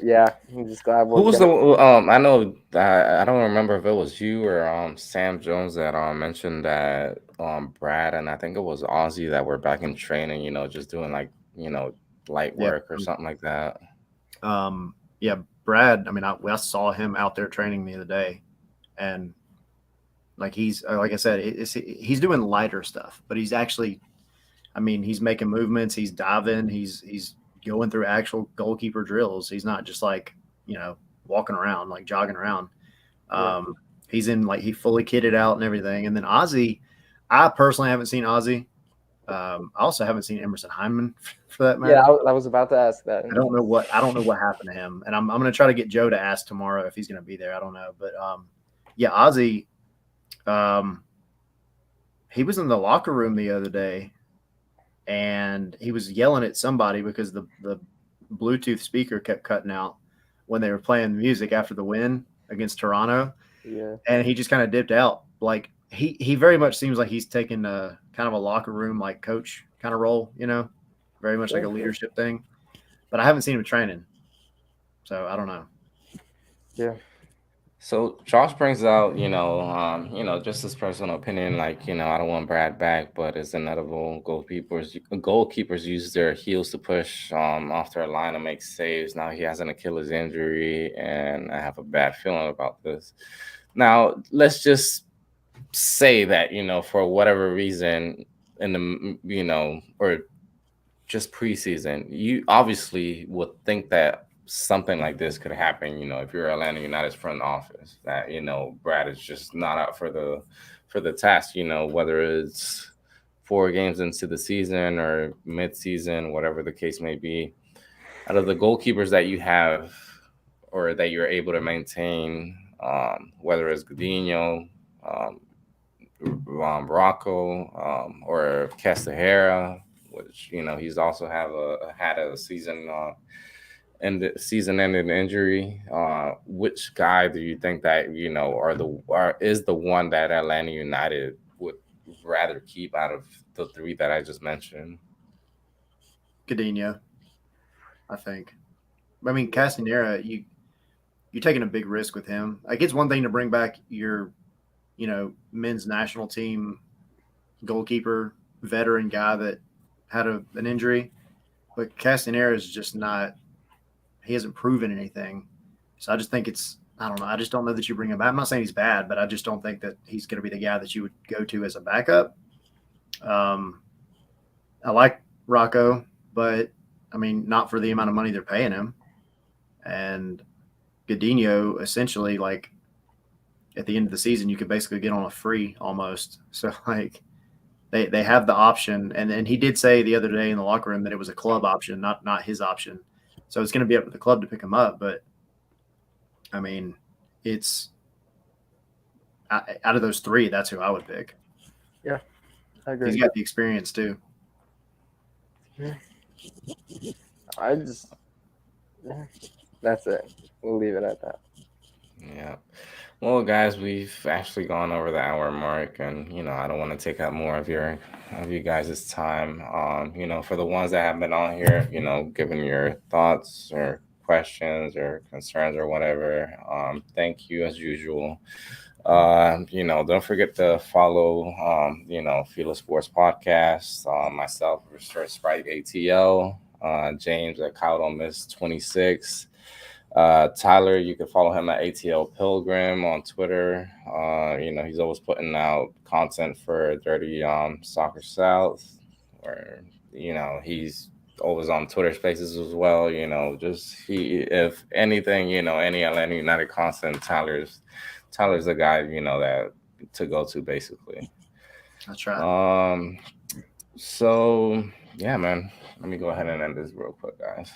Yeah, I'm just glad. Who was the? I know I don't remember if it was you or Sam Jones that mentioned that Brad and I think it was Ozzy that were back in training. Just doing like light work or something like that. Yeah, Brad. I mean, I saw him out there training the other day, and like he's like I said, he's doing lighter stuff, but he's actually, I mean, he's making movements, he's diving, he's going through actual goalkeeper drills. He's not just like walking around, like jogging around. He's in like he fully kitted out and everything. And then Ozzy, I personally haven't seen Ozzy. I also haven't seen Emerson Hyndman for that matter. Yeah, I was about to ask that. I don't know what happened to him, and I'm going to try to get Joe to ask tomorrow if he's going to be there. I don't know, but yeah, Ozzy. He was in the locker room the other day, and he was yelling at somebody because the Bluetooth speaker kept cutting out when they were playing music after the win against Toronto. Yeah, and he just kind of dipped out. Like he very much seems like he's taking a kind of a locker room like coach kind of role, very much like a leadership thing. But I haven't seen him training, so I don't know. Yeah. So Josh brings out, just his personal opinion, like, I don't want Brad back, but it's inevitable. Goalkeepers use their heels to push off their line to make saves. Now he has an Achilles injury, and I have a bad feeling about this. Now, let's just say that, for whatever reason in the, or just preseason, you obviously would think that something like this could happen, if you're Atlanta United's front office, that, Brad is just not out for the task, whether it's 4 games into the season or mid-season, whatever the case may be. Out of the goalkeepers that you have or that you're able to maintain, whether it's Godinho, Rocco, or Castahera, which, he's also had a season and the season-ending injury. Which guy do you think that is the one that Atlanta United would rather keep out of the 3 that I just mentioned? Godinho, I think. I mean, Castanera, you're taking a big risk with him. Like, it's one thing to bring back your, men's national team goalkeeper, veteran guy that had an injury, but Castanera is just not. He hasn't proven anything. So I just think I don't know. I just don't know that you bring him back. I'm not saying he's bad, but I just don't think that he's going to be the guy that you would go to as a backup. I like Rocco, but I mean, not for the amount of money they're paying him. And Godinho, essentially, like at the end of the season, you could basically get on a free almost. So like they have the option. And he did say the other day in the locker room that it was a club option, not his option. So it's going to be up to the club to pick him up. But, I mean, it's out of those 3, that's who I would pick. Yeah, I agree. He's got the experience too. Yeah. That's it. We'll leave it at that. Yeah. Well, guys, we've actually gone over the hour mark, and I don't want to take up more of you guys' time. For the ones that have been on here, giving your thoughts or questions or concerns or whatever. Thank you as usual. Don't forget to follow Fila Sports Podcast, myself, Resurge Sprite ATL, James at Kyle Don't Miss 26. Tyler, you can follow him at ATL Pilgrim on Twitter. He's always putting out content for Dirty Soccer South, or he's always on Twitter Spaces as well. If anything, any Atlanta United content, Tyler's the guy that to go to basically. That's right. So yeah, man. Let me go ahead and end this real quick, guys.